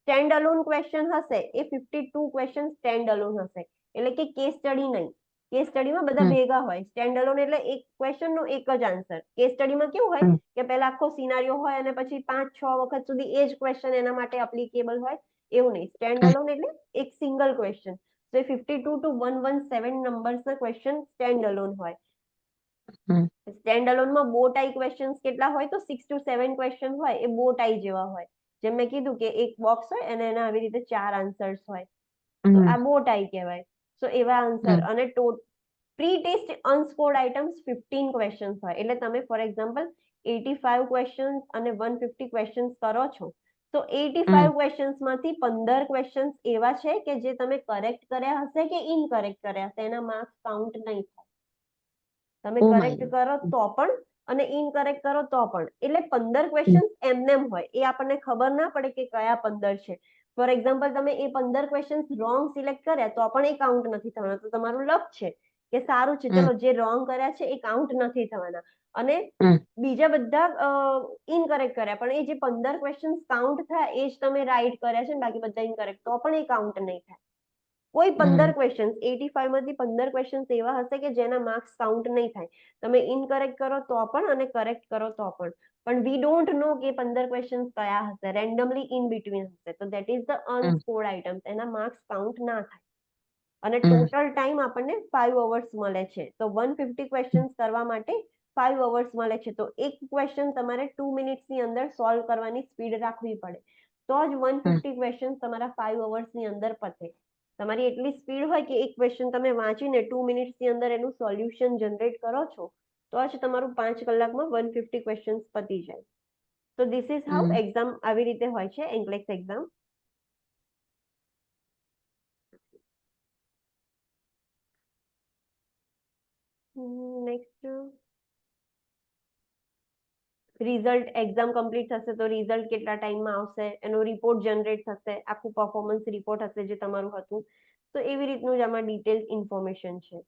સ્ટેન્ડ અલોન ક્વેશ્ચન હશે એ 52 ક્વેશ્ચન સ્ટેન્ડ અલોન હશે. એટલે કે કેસ સ્ટડી નહીં. કેસ સ્ટડીમાં બધા ભેગા હોય. સ્ટેન્ડ અલોન એટલે એક ક્વેશ્ચનનો એક જ આન્સર. કેસ સ્ટડીમાં કેવું હોય કે પહેલા આખો સિનારિયો હોય અને પછી 5-6 વખત સુધી એ જ ક્વેશ્ચન એના માટે એપ્લિકેબલ હોય. એવું નહીં. સ્ટેન્ડ અલોન એટલે એક સિંગલ ક્વેશ્ચન. તો 52 to 117 નંબર્સના ક્વેશ્ચન સ્ટેન્ડ અલોન હોય. સ્ટેન્ડ અલોનમાં બો ટાઈ ક્વેશ્ચન્સ કેટલા હોય તો 6 to 7 ક્વેશ્ચન હોય એ બો ટાઈ જેવા હોય. જેમ મેં કીધું કે એક બોક્સ હોય અને એના આવી રીતે 4 આન્સર્સ હોય. તો આ બો ટાઈ કહેવાય. તો એવા આન્સર અને પ્રી ટેસ્ટ અનસ્કોર્ડ આઇટમ્સ 15 ક્વેશ્ચન્સ હોય. એટલે તમે ફોર એક્ઝામ્પલ 85 ક્વેશ્ચન્સ અને 150 ક્વેશ્ચન્સ કરો છો તો 85 ક્વેશ્ચન્સ માંથી 15 ક્વેશ્ચન્સ એવા છે કે જે તમે કરેક્ટ કર્યા હશે કે ઇનકરેક્ટ કર્યા હશે, એના માર્ક્સ કાઉન્ટ નહીં થાય. તમે ઓ કરેક્ટ માય કરો તો પણ અને ઇનકરેક્ટ કરો તો પણ. એટલે 15 ક્વેશ્ચન્સ એમનેમ હોય, એ આપણને ખબર ના પડે કે કયા 15 છે. ફોર એક્ઝામ્પલ તમે એ 15 ક્વેશ્ચન્સ રોંગ સિલેક્ટ કર્યા તો પણ એ કાઉન્ટ નથી થવાના. તો તમારું લક છે કે સારું છે, ચલો જે રોંગ કર્યા છે એ કાઉન્ટ નથી થવાના. અને બીજા બધા ઇનકરેક્ટ કર્યા પણ એ જે 15 ક્વેશ્ચન્સ કાઉન્ટ થયા એ જ તમે રાઈટ કર્યા છે ને બાકી બધા ઇનકરેક્ટ, તો પણ એ કાઉન્ટ નહીં થાય. કોઈ 15 ક્વેશ્ચન્સ 85 માંથી 15 ક્વેશ્ચન્સ એવા હશે કે જેના માર્ક્સ કાઉન્ટ નહીં થાય. તમે ઇનકરેક્ટ કરો તો પણ અને કરેક્ટ કરો તો પણ વી ડોન્ટ નો કે 15 ક્વેશ્ચન્સ કયા હશે, રેન્ડમલી ઇન બિટવીન હશે. તો દેટ ઇઝ ધ અનસ્કોર્ડ આઇટમ્સ, એના માર્ક્સ કાઉન્ટ ના થાય. અને ટોટલ ટાઈમ આપણને 5 અવર્સ મળે છે. તો 150 ક્વેશ્ચન્સ કરવા માટે 5 અવર્સ મળે છે. તો એક ક્વેશ્ચન તમારે 2 મિનિટ્સની અંદર સોલ્વ કરવાની સ્પીડ રાખવી પડે, તો જ 150 ક્વેશ્ચન્સ તમારા 5 અવર્સની અંદર પતે. તમારી એટલી સ્પીડ હોય કે એક ક્વેશ્ચન તમે વાંચીને 2 મિનિટ્સની અંદર એનું સોલ્યુશન જનરેટ કરો છો, તો જ તમારું 5 કલાકમાં 150 ક્વેશ્ચન્સ પતી જાય. તો ધીસ ઇઝ હાઉ એક્ઝામ આવી રીતે હોય છે, NCLEX exam. Next result, exam complete થશે તો રિઝલ્ટ કેટલા ટાઈમમાં આવશે, એનો રિપોર્ટ જનરેટ થશે, આખું પરફોર્મન્સ રિપોર્ટ હશે જે તમારું હતું. તો એવી રીતનું જ આમાં ડિટેલ ઇન્ફોર્મેશન છે.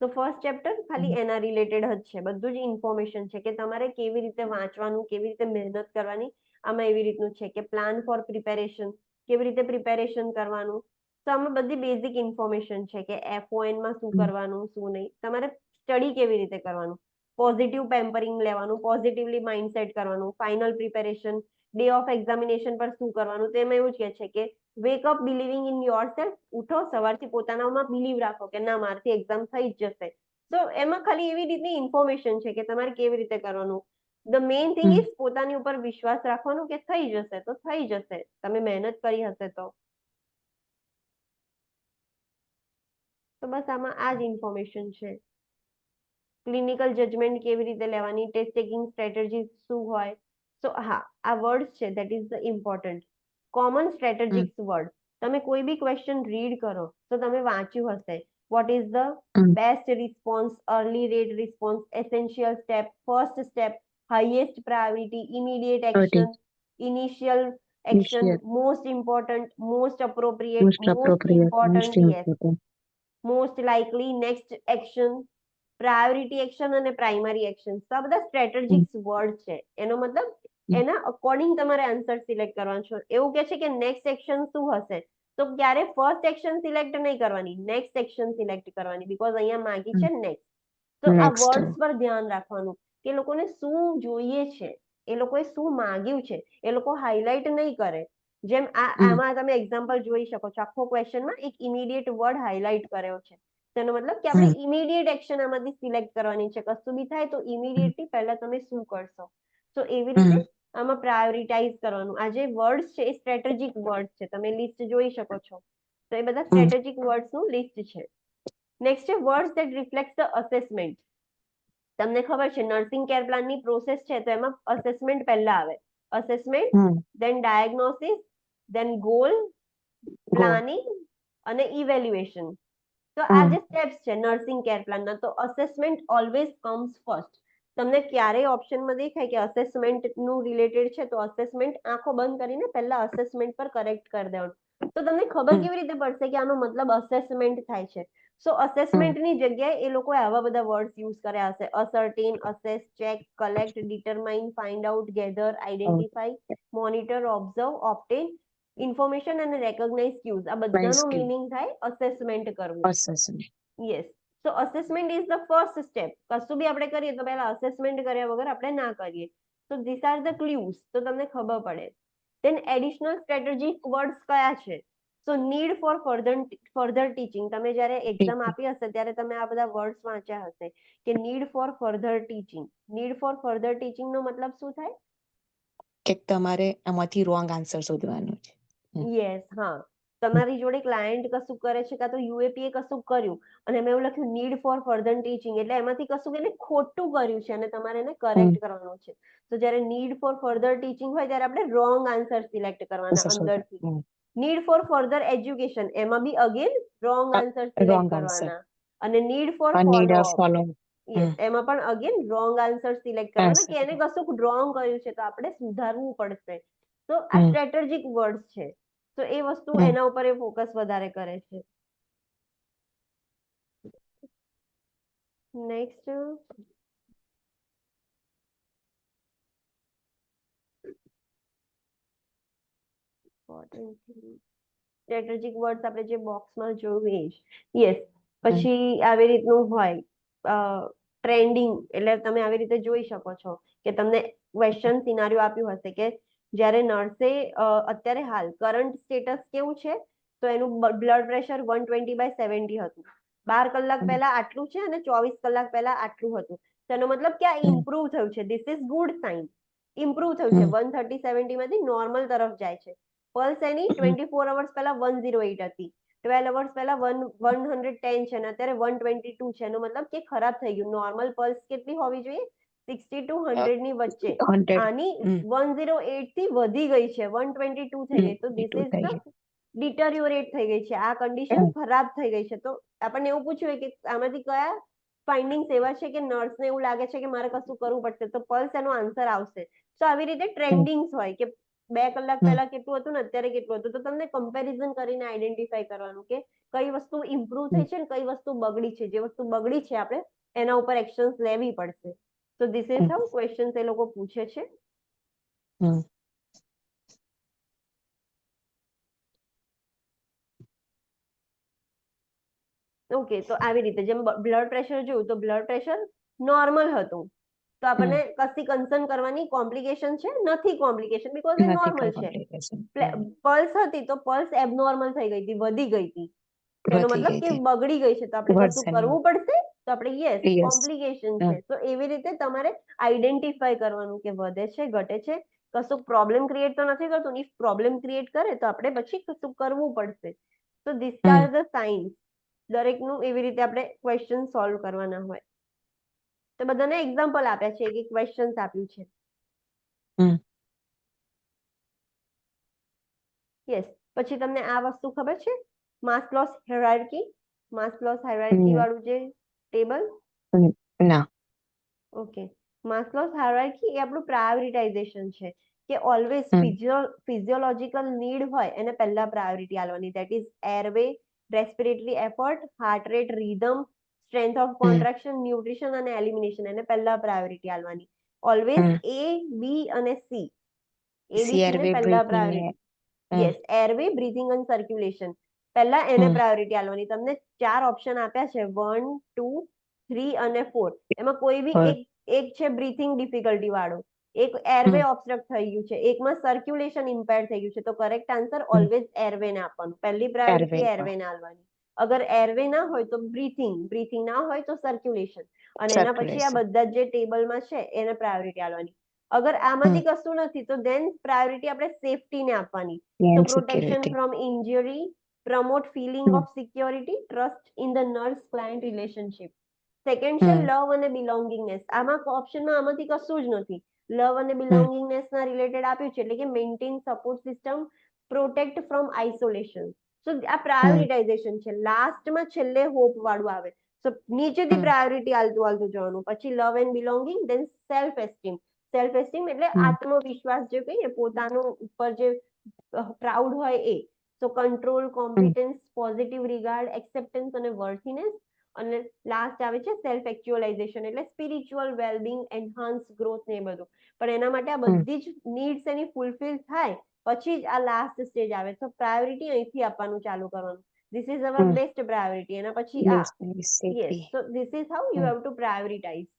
તો ફર્સ્ટ ચેપ્ટર ખાલી એના રિલેટેડ જ છે, બધું જ ઇન્ફોર્મેશન છે કે તમારે કેવી રીતે વાંચવાનું, કેવી રીતે મહેનત કરવાની. આમાં એવી રીતનું છે કે પ્લાન ફોર પ્રિપેરેશન, કેવી રીતે પ્રિપેરેશન કરવાનું. તો આમાં બધી બેઝિક ઇન્ફોર્મેશન છે કે FON માં શું કરવાનું શું નહીં, તમારે સ્ટડી કેવી રીતે કરવાનું, પોઝિટિવ પેમ્પરિંગ લેવાનું, પોઝિટિવલી માઇન્ડસેટ કરવાનું, final preparation, day of examination પર શું કરવાનું. તો એમાં એવું જ છે કે wake up believing in your self, ઉઠો સવારથી પોતાનામાં બિલીવ રાખો કે ના મારથી એક્ઝામ થઈ જ જશે. તો એમાં ખાલી એવી રીતની ઇન્ફોર્મેશન છે કે તમારે કેવી રીતે કરવાનું. ધ મેઇન થિંગ ઇઝ પોતાની ઉપર વિશ્વાસ રાખવાનો કે થઈ જશે તો થઈ જશે, તમે મહેનત કરી હશે તો. તો બસ આમાં આ જ ઇન્ફોર્મેશન છે. ક્લિનિકલ જજમેન્ટ કેવી રીતે લેવાની, ટેસ્ટ ટેકિંગ સ્ટ્રેટેજી શું હોય. તો હા, આ વર્ડ્સ છે that is the important common strategics word. તમે કોઈ બી ક્વેશ્ચન રીડ કરો તો તમે વાંચ્યું હશે, what is the best response, early rate response, essential step, first step, highest priority, immediate action, initial action, most important, most appropriate, most important, yes, most likely, next action, priority action અને primary action. તો આ બધા સ્ટ્રેટેજિક્સ word છે. એનો મતલબ એના according તમારે answer select કરવાનો છે. એવું કે છે કે નેક્સ્ટ એક્શન શું હશે, તો ક્યારે ફર્સ્ટ એક્શન સિલેક્ટ નહીં કરવાની, નેક્સ્ટ એક્શન સિલેક્ટ કરવાની, બીકોઝ અહીંયા માંગી છે નેક્સ્ટ. તો આ વર્ડ્સ પર ધ્યાન રાખવાનું કે લોકોને શું જોઈએ છે, એ લોકોએ શું માંગ્યું છે, એ લોકો હાઇલાઇટ નહીં કરે. જેમ આમાં તમે એક્ઝામ્પલ જોઈ શકો છો, આખો ક્વેશ્ચનમાં એક ઇમિડિયેટ વર્ડ હાઇલાઇટ કર્યો છે. તેનો મતલબ કે આપણે ઇમિડિયેટ એક્શન આમાંથી સિલેક્ટ કરવાની છે. કશું બી થાય તો ઇમિડિયેટલી પહેલા તમે શું કરશો. તો એવી રીતે આમાં પ્રાયોરિટાઇઝ કરવાનું. આ જે વર્ડ્સ છે એ સ્ટ્રેટેજિક વર્ડ્સ છે, તમે લિસ્ટ જોઈ શકો છો. તો એ બધા સ્ટ્રેટેજિક વર્ડ્સનું લિસ્ટ છે. નેક્સ્ટ છે words that reflect the assessment. તમને ખબર છે નર્સિંગ કેર પ્લાનની પ્રોસેસ છે તો એમાં અસેસમેન્ટ પહેલા આવે. Assessment, then diagnosis, then goal, planning અને ઇવેલ્યુએશન. તો આ જે સ્ટેપ્સ છે નર્સિંગ કેર પ્લાનના, તો અસેસમેન્ટ ઓલવેઝ કમ્સ ફર્સ્ટ. તમને ક્યારેય ઓપ્શનમાં દેખાય કે અસેસમેન્ટ નું રિલેટેડ છે તો અસેસમેન્ટ આંખો બંધ કરીને પહેલા અસેસમેન્ટ પર કરેક્ટ કરી દેવાનું. તો તમને ખબર કેવી રીતે પડશે કે આનો મતલબ અસેસમેન્ટ થાય છે. સો અસેસમેન્ટની જગ્યાએ એ લોકોએ આવા બધા વર્ડ્સ યુઝ કર્યા હશે, ascertain, assess, check, collect, determine, find out, gather, identify, monitor, observe, obtain information અને રેકોગ્નાઇઝ ક્યુઝ. આ બધાનો મીનિંગ થાય અસેસમેન્ટ કરવું. યસ. તો assessment is the first step. કશું બી આપણે કરીએ તો પહેલા અસેસમેન્ટ કર્યા વગર આપણે ના કરીએ. તો ધીસ આર ધ ક્લુઝ, તો તમને ખબર પડે. ધેન એડિશનલ સ્ટ્રેટેજિક વર્ડ્સ કયા છે? સો નીડ ફોર ફર્ધર ટીચિંગ. તમે જ્યારે એક્ઝામ આપી હશે ત્યારે તમે આ બધા વર્ડ્સ વાંચ્યા હશે કે need for further teaching. Need for further teaching નો મતલબ શું થાય? કે તમારે આમાંથી રોંગ આન્સર શોધવાનો છે. યસ, હા. તમારી જોડે ક્લાયન્ટ કશું કરે છે કાં તો યુએપી એ કશું કર્યું અને એમાં એવું લખ્યું નીડ ફોર ફર્ધર ટીચિંગ, એટલે એમાંથી કશું એને ખોટું કર્યું છે અને તમારે એને કરેક્ટ કરવાનું છે. તો જ્યારે નીડ ફોર ફર્ધર ટીચિંગ હોય ત્યારે આપણે રોંગ આન્સર સિલેક્ટ કરવાના અંદરથી. નીડ ફોર ફર્ધર એજ્યુકેશન, એમાં બી અગેન રોંગ આન્સર સિલેક્ટ કરવાના. અને need four follow up, yes, એમાં પણ અગેન રોંગ આન્સર સિલેક્ટ કરવાના કે એને કશું રોંગ કર્યું છે તો આપણે સુધારવું પડશે. તો આ સ્ટ્રેટેજિક વર્ડ્સ છે. તો એ વસ્તુ એના ઉપર એ ફોકસ વધારે કરે છે. નેક્સ્ટ સ્ટ્રેટેજિક વર્ડ્સ આપણે જે બોક્સમાં જોયું એ જ. યસ. પછી આવી રીતનું હોય ટ્રેન્ડિંગ, એટલે તમે આવી રીતે જોઈ શકો છો કે તમને ક્વેશ્ચન સિનારીઓ આપ્યું હશે કે જ્યારે નર્સે અત્યારે હાલ કરંટ સ્ટેટસ કેવું છે, તો એનું બ્લડ પ્રેશર 120/70 હતું. 12 કલાક પહેલા આટલું છે અને 24 કલાક પહેલા આટલું હતું. તેનો મતલબ કે આ ઇમ્પ્રુવ થયું છે. This is good sign. Improve થયું છે. 130/70 માંથી નોર્મલ તરફ જાય છે. પલ્સ એની 24 અવર્સ પહેલા 108 હતી, 12 અવર્સ પહેલા 110 છે અને અત્યારે 122 છે. એનો મતલબ કે ખરાબ થઈ ગયું. નોર્મલ પલ્સ કેટલી હોવી જોઈએ? 60 to 100 ની વચ્ચે. આની 108 થી વધી ગઈ છે, 122 થઈ ગઈ. તો ધીસ ઇઝ ધ ડિટરિયોરેટ થઈ ગઈ છે. આ કન્ડિશન ખરાબ થઈ ગઈ છે. તો આપણને એવું પૂછ્યું કે આમાંથી કયા ફાઇન્ડિંગ્સ એવા છે કે નર્સને એવું લાગે છે કે મારે કશું કરવું પડશે, તો પલ્સ એનો આન્સર આવશે. તો આવી રીતે ટ્રેન્ડિંગ્સ હોય કે 2 કલાક પહેલા કેટલું હતું ને અત્યારે કેટલું હતું. તો તમને કમ્પેરિઝન કરીને આઈડેન્ટિફાઈ કરવાનું કે કઈ વસ્તુ ઇમ્પ્રુવ થઈ છે ને કઈ વસ્તુ બગડી છે. જે વસ્તુ બગડી છે આપણે એના ઉપર એક્શન્સ લેવી પડશે. તો ધીસ ઇઝ હાઉ ક્વેશ્ચન્સ એ લોકો પૂછે છે. ઓકે, તો આવી રીતે જેમ બ્લડ પ્રેશર જોયું તો બ્લડ પ્રેશર નોર્મલ હતું. તો આપણને કશી કન્સર્ન કરવાની કોમ્પ્લિકેશન છે નથી, કોમ્પ્લિકેશન બીકોઝ એ નોર્મલ છે. પલ્સ હતી તો પલ્સ એબનોર્મલ થઈ ગઈ હતી, વધી ગઈ હતી. તેનો મતલબ કે બગડી ગઈ છે. તો આપણે કશું કરવું પડશે. તો આપણે યસ, કોમ્પ્લિકેશન છે. તો એવી રીતે તમારે આઈડેન્ટિફાઈ કરવાનું કે વધે છે, ઘટે છે, કશું પ્રોબ્લેમ ક્રિએટ તો નથી કરતું. ઇફ પ્રોબ્લેમ ક્રિએટ કરે તો આપણે પછી કશું કરવું પડશે. તો ધીસ આર ધ સાઇન્સ. દરેકનું એવી રીતે આપણે ક્વેશ્ચન સોલ્વ કરવાના હોય. તો બધાને એક્ઝામ્પલ આપ્યા છે, એક ક્વેશ્ચન્સ આપ્યું છે. યસ. પછી તમને આ વસ્તુ ખબર છે, માસ્લોસ હાયરાર્કી? માસ્લોસ હાયરાર્કી વાળું જે ટેબલ? ના. ઓકે. માસ્લોસ હાયરાર્કી એ આપણું પ્રાયોરિટાઇઝેશન છે કે ઓલવેઝ ફિઝિયોલોજીકલ નીડ હોય એને પહેલા પ્રાયોરિટી આપવાની. That is airway, respiratory effort, heart rate, rhythm, strength of contraction, nutrition અને એલિમિનેશન, એને પહેલા પ્રાયોરિટી આપવાની. ઓલવેઝ એ, બી અને સી, એબીસી ને પહેલા પ્રાયોરિટી. યસ, એરવે, બ્રીથિંગ અને સર્ક્યુલેશન પહેલા એને પ્રાયોરિટી આપવાની. તમને 4 ઓપ્શન આપ્યા છે, 1, 2, 3 અને 4. એમાં કોઈ બી એક છે બ્રીથિંગ ડિફિકલ્ટી વાળું, એક એરવે ઓબ્સ્ટ્રક્ટ થઈ ગયું છે, એકમાં સર્ક્યુલેશન ઇમ્પેર થઈ ગયું છે. તો કરેક્ટ આન્સર ઓલવેઝ એરવે ને આપવાનું. પહેલી પ્રાયોરિટી એરવે ને આપવાની. અગર એરવે ના હોય તો બ્રીથિંગ, બ્રીથિંગ ના હોય તો સર્ક્યુલેશન, અને એના પછી આ બધા જે ટેબલમાં છે એને પ્રાયોરિટી આપવાની. અગર આમાંથી કશું નથી તો દેન પ્રાયોરિટી આપણે સેફટીને આપવાની. તો protection from injury, promote feeling of security, trust in the nurse client relationship. Second છે લવ અને બિલોંગિંગનેસ. આમાં ઓપ્શનમાં આમાંથી કશું જ નથી. લવ અને બિલોંગિંગનેસ ના રિલેટેડ આપ્યું છે, એટલે કે maintain support system, protect from isolation. So આ પ્રાયોરિટાઇઝેશન છે. લાસ્ટમાં છેલ્લે હોપ વાળું આવે. તો નીચેથી પ્રાયોરિટી આલતું જવાનું. પછી love and belonging, then self esteem. Self esteem એટલે આત્મવિશ્વાસ, જે કહીએ પોતાનો ઉપર જે પ્રાઉડ હોય એ. તો control, competence, positive regard, acceptance અને વર્થીનેસ. અને લાસ્ટ આવે છે સેલ્ફ એક્ચ્યુઅલાઇઝેશન, એટલે સ્પિરિચ્યુઅલ વેલબિંગ, એન્હાન્સ ગ્રોથ ને એ બધું. પણ એના માટે આ બધી જ નીડ્સ એની ફૂલફિલ થાય પછી જ આ લાસ્ટ સ્ટેજ આવે. તો પ્રાયોરિટી અહીંથી આપવાનું ચાલુ કરવાનું. This is our best priority. એના પછી આ. યસ. તો this is how you have two prioritise.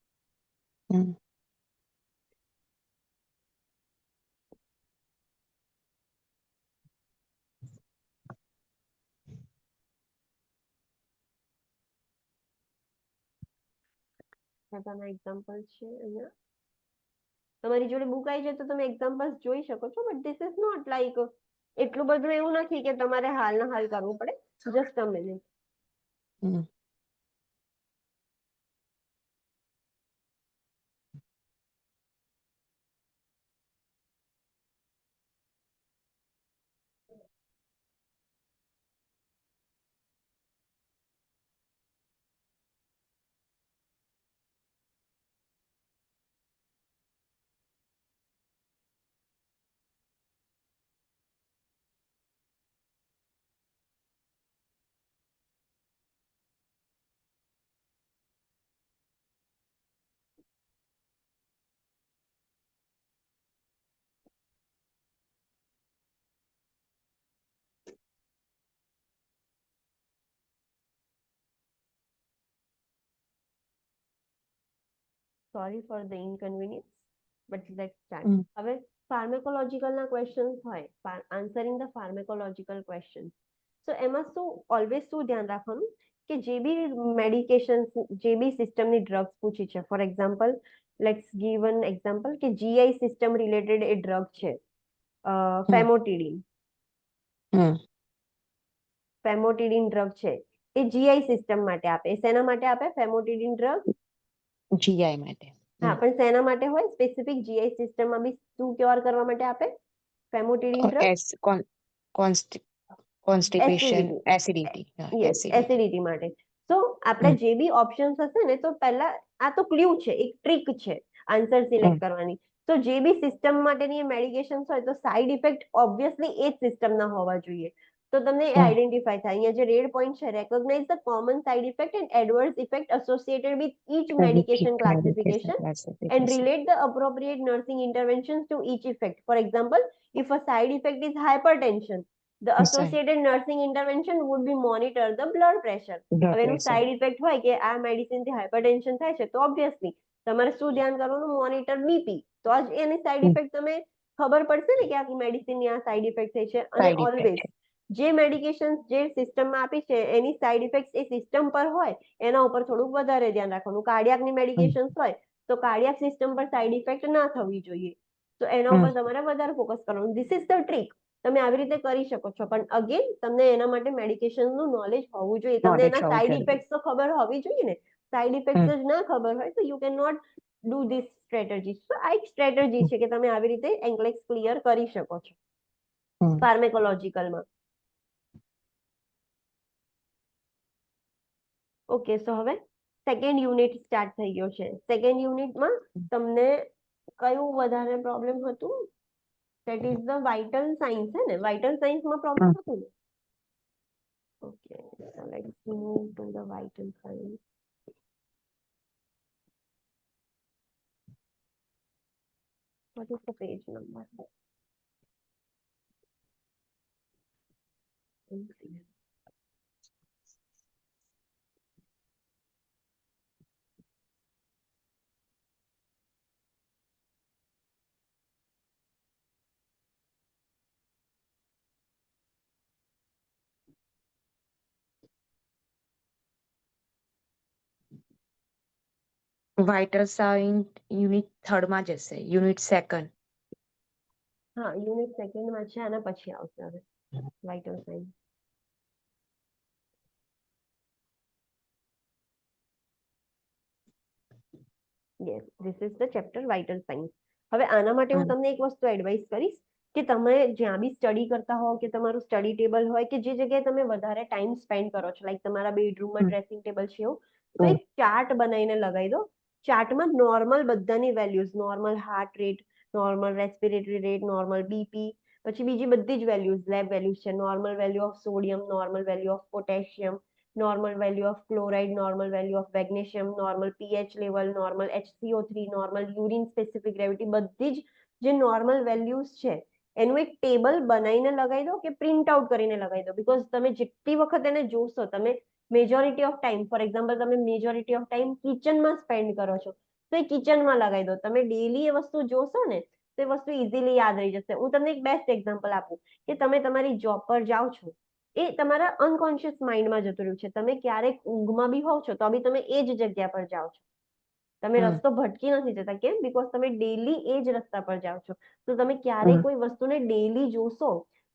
પોતાના એક્ઝામ્પલ છે અહીંયા. તમારી જોડે બુક આવી જાય તો તમે એક્ઝામ્પલ્સ જોઈ શકો છો, but this is not like એટલું બધું એવું નથી કે તમારે હાલના હાલ કરવું પડે. Just a minute. Hmm. Sorry for the inconvenience, but let's start. Hmm. હવે ફાર્મેકોલોજીકલના ક્વેશ્ચન્સ હોય, આન્સરિંગ ધ ફાર્મેકોલોજીકલ ક્વેશ્ચન, તો એમાં શું ઓલવેઝ શું ધ્યાન રાખવાનું કે જે બી મેડિકેશન, જે બી સિસ્ટમની ડ્રગ્સ પૂછી છે, for example let's give an example કે જીઆઈ સિસ્ટમ રિલેટેડ એ ડ્રગ છે, ફેમોટિડિન. હમ. ફેમોટિડિન ડ્રગ છે એ જીઆઈ સિસ્ટમ માટે આપે. શેના માટે આપે ફેમોટિડિન ડ્રગ? જીઆઈ માટે. હા, પણ શેના માટે હોય? સ્પેસિફિક જીઆઈ સિસ્ટમમાં બી શું ક્યોર કરવા માટે આપે famotidine drug? Constipation, acidity. Acidity. Yes, acidity માટે. તો આપણે જે બી ઓપ્શન્સ હશે ને, તો પહેલા આ તો ક્લ્યુ છે, એક ટ્રીક છે આન્સર સિલેક્ટ કરવાની. તો જે બી સિસ્ટમ માટેની મેડિકેશન્સ હોય તો સાઇડ ઇફેક્ટ ઓબ્વિયસલી એ જ સિસ્ટમના હોવા જોઈએ. તો તમને એ આઈડેન્ટિફાય થાય. અહીંયા જે રેડ પોઈન્ટ છે, recognise the common side effect and adverse effect associated with each medication classification and relate the appropriate nursing interventions to each effect. For example, if a side effect is hypertension, the associated nursing intervention would be monitor the blood pressure. હવે એનું side effect હોય કે આ medicine થી hypertension થાય છે, તો obviously તમારે શું ધ્યાન કરવાનું? Monitor BP. તો જ એની સાઇડ ઇફેક્ટ તમે ખબર પડશે ને કે આ મેડિસિનની આ સાઇડ ઇફેક્ટ થઈ છે. અને ઓલવેઝ જે મેડિકેશન જે સિસ્ટમમાં આપી છે એની સાઇડ ઇફેક્ટ એ સિસ્ટમ પર હોય એના ઉપર થોડુંક વધારે ધ્યાન રાખવાનું. કાર્ડિયાકની મેડિકેશન્સ હોય તો કાર્ડિયાક સિસ્ટમ પર સાઇડ ઇફેક્ટ ના થવી જોઈએ, તો એના ઉપર તમારે વધારે ફોકસ કરવાનું. This is the trick. તમે આવી રીતે કરી શકો છો, પણ અગેન તમને એના માટે મેડિકેશનનું નોલેજ હોવું જોઈએ. તમને એના સાઇડ ઇફેક્ટ તો ખબર હોવી જોઈએ ને. સાઇડ ઇફેક્ટ જ ના ખબર હોય તો you can not do this strategy. તો આ એક સ્ટ્રેટેજી છે કે તમે આવી રીતે એન્ગ્લેક્સ ક્લિયર કરી શકો છો ફાર્મેકોલોજીકલમાં. ઓકે, સો હવે સેકન્ડ યુનિટ સ્ટાર્ટ થઈ ગયો છે. સેકન્ડ યુનિટમાં તમને કયું વધારે પ્રોબ્લેમ હતું? That is the vital science. છે ને, વાઇટલ સાયન્સમાં પ્રોબ્લેમ હતું ને? Okay, so let's move to the vital signs. What is the page number? Vital sign unit 3 માં જશે, યુનિટ 2. હા, યુનિટ સેકન્ડમાં છે, આના પછી આવશે હવે vital sign. Yes, this is the chapter vital signs. હવે આના માટે હું તમને એક વસ્તુ એડવાઇસ કરીશ કે તમે જ્યાં બી સ્ટડી કરતા હો કે તમારું સ્ટડી ટેબલ હોય કે જે જગ્યાએ તમે વધારે ટાઈમ સ્પેન્ડ કરો છો, લાઈક તમારા બેડરૂમમાં ડ્રેસિંગ ટેબલ છે એવું, તો એક ચાર્ટ બનાવીને લગાવી દો. ચાર્ટમાં નોર્મલ બધાની values, normal heart rate, normal respiratory rate, normal BP, પછી બીજી બધી જ વેલ્યુઝ, લેબ વેલ્યુઝ છે, normal value of sodium, normal value of potassium, normal value of chloride, normal value of magnesium, normal pH level, normal HCO3, normal urine specific gravity, બધી જ જે normal values છે એનું એક ટેબલ બનાવીને લગાવી દો કે પ્રિન્ટ આઉટ કરીને લગાવી દો. બીકોઝ તમે જેટલી વખત એને જોશો, તમે majority of time, for example તમે મેજોરિટી ઓફ ટાઈમ કિચનમાં સ્પેન્ડ કરો છો, તો એ કિચનમાં લગાવી દો. તમે ડેલી એ વસ્તુ જોશો ને તો એ વસ્તુ ઇઝીલી યાદ રહી જશે. હું તમને એક બેસ્ટ એક્ઝામ્પલ આપું કે તમે તમારી જોબ પર જાઓ છો, એ તમારા અનકોન્શિયસ માઇન્ડમાં જતું રહ્યું છે. તમે ક્યારેક ઊંઘમાં બી હોવ છો તો બી તમે એ જ જગ્યા પર જાઓ છો. તમે રસ્તો ભટકી નથી જતા. કેમ? બીકોઝ તમે ડેલી એ જ રસ્તા પર જાઓ છો. તો તમે ક્યારેય કોઈ વસ્તુને ડેલી જોશો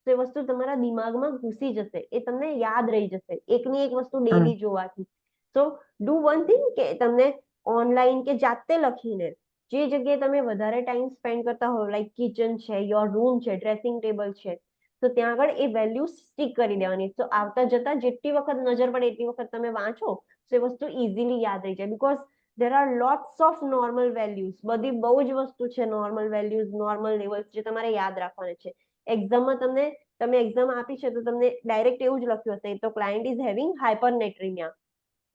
તો એ વસ્તુ તમારા દિમાગમાં ઘૂસી જશે, એ તમને યાદ રહી જશે એકની એક વસ્તુ ડેલી જોવાથી. તો ડુ વન થિંગ કે તમને ઓનલાઈન કે જાતે લખીને જે જગ્યાએ તમે વધારે ટાઈમ સ્પેન્ડ કરતા હો, લાઈક કિચન છે, યોર રૂમ છે, ડ્રેસિંગ ટેબલ છે, તો ત્યાં આગળ એ વેલ્યુ સ્ટીક કરી દેવાની. તો આવતા જતા જેટલી વખત નજર પડે એટલી વખત તમે વાંચો તો એ વસ્તુ ઇઝીલી યાદ રહી જાય. Because there are lots of normal values, બધી બહુ જ વસ્તુ છે નોર્મલ વેલ્યુઝ, નોર્મલ લેવલ્સ જે તમારે યાદ રાખવાના છે. એક્ઝામમાં તમે એક્ઝામ આપી છે તો તમને ડાયરેક્ટ એવું જ લખ્યું હશે, તો ક્લાયન્ટ ઇઝ હેવિંગ હાઇપરનેટ્રીમિયા,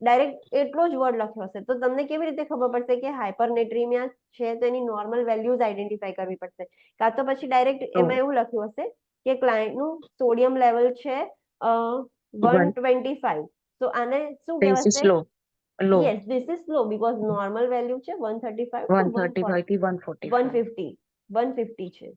ડાયરેક્ટ એટલો જ વર્ડ લખ્યો હશે. તો તમને કેવી રીતે ખબર પડશે કે હાઇપરનેટ્રીમિયા છે? તો એની નોર્મલ વેલ્યુઝ આઈડેન્ટિફાઈ કરવી પડશે. કાં તો પછી ડાયરેક્ટ એમાં એવું લખ્યું હશે કે ક્લાયન્ટનું સોડિયમ લેવલ છે 125, તો આને શું કહેવાશે? લો Yes, this is low because normal value છે 135 to 135 થી 145 150 છે.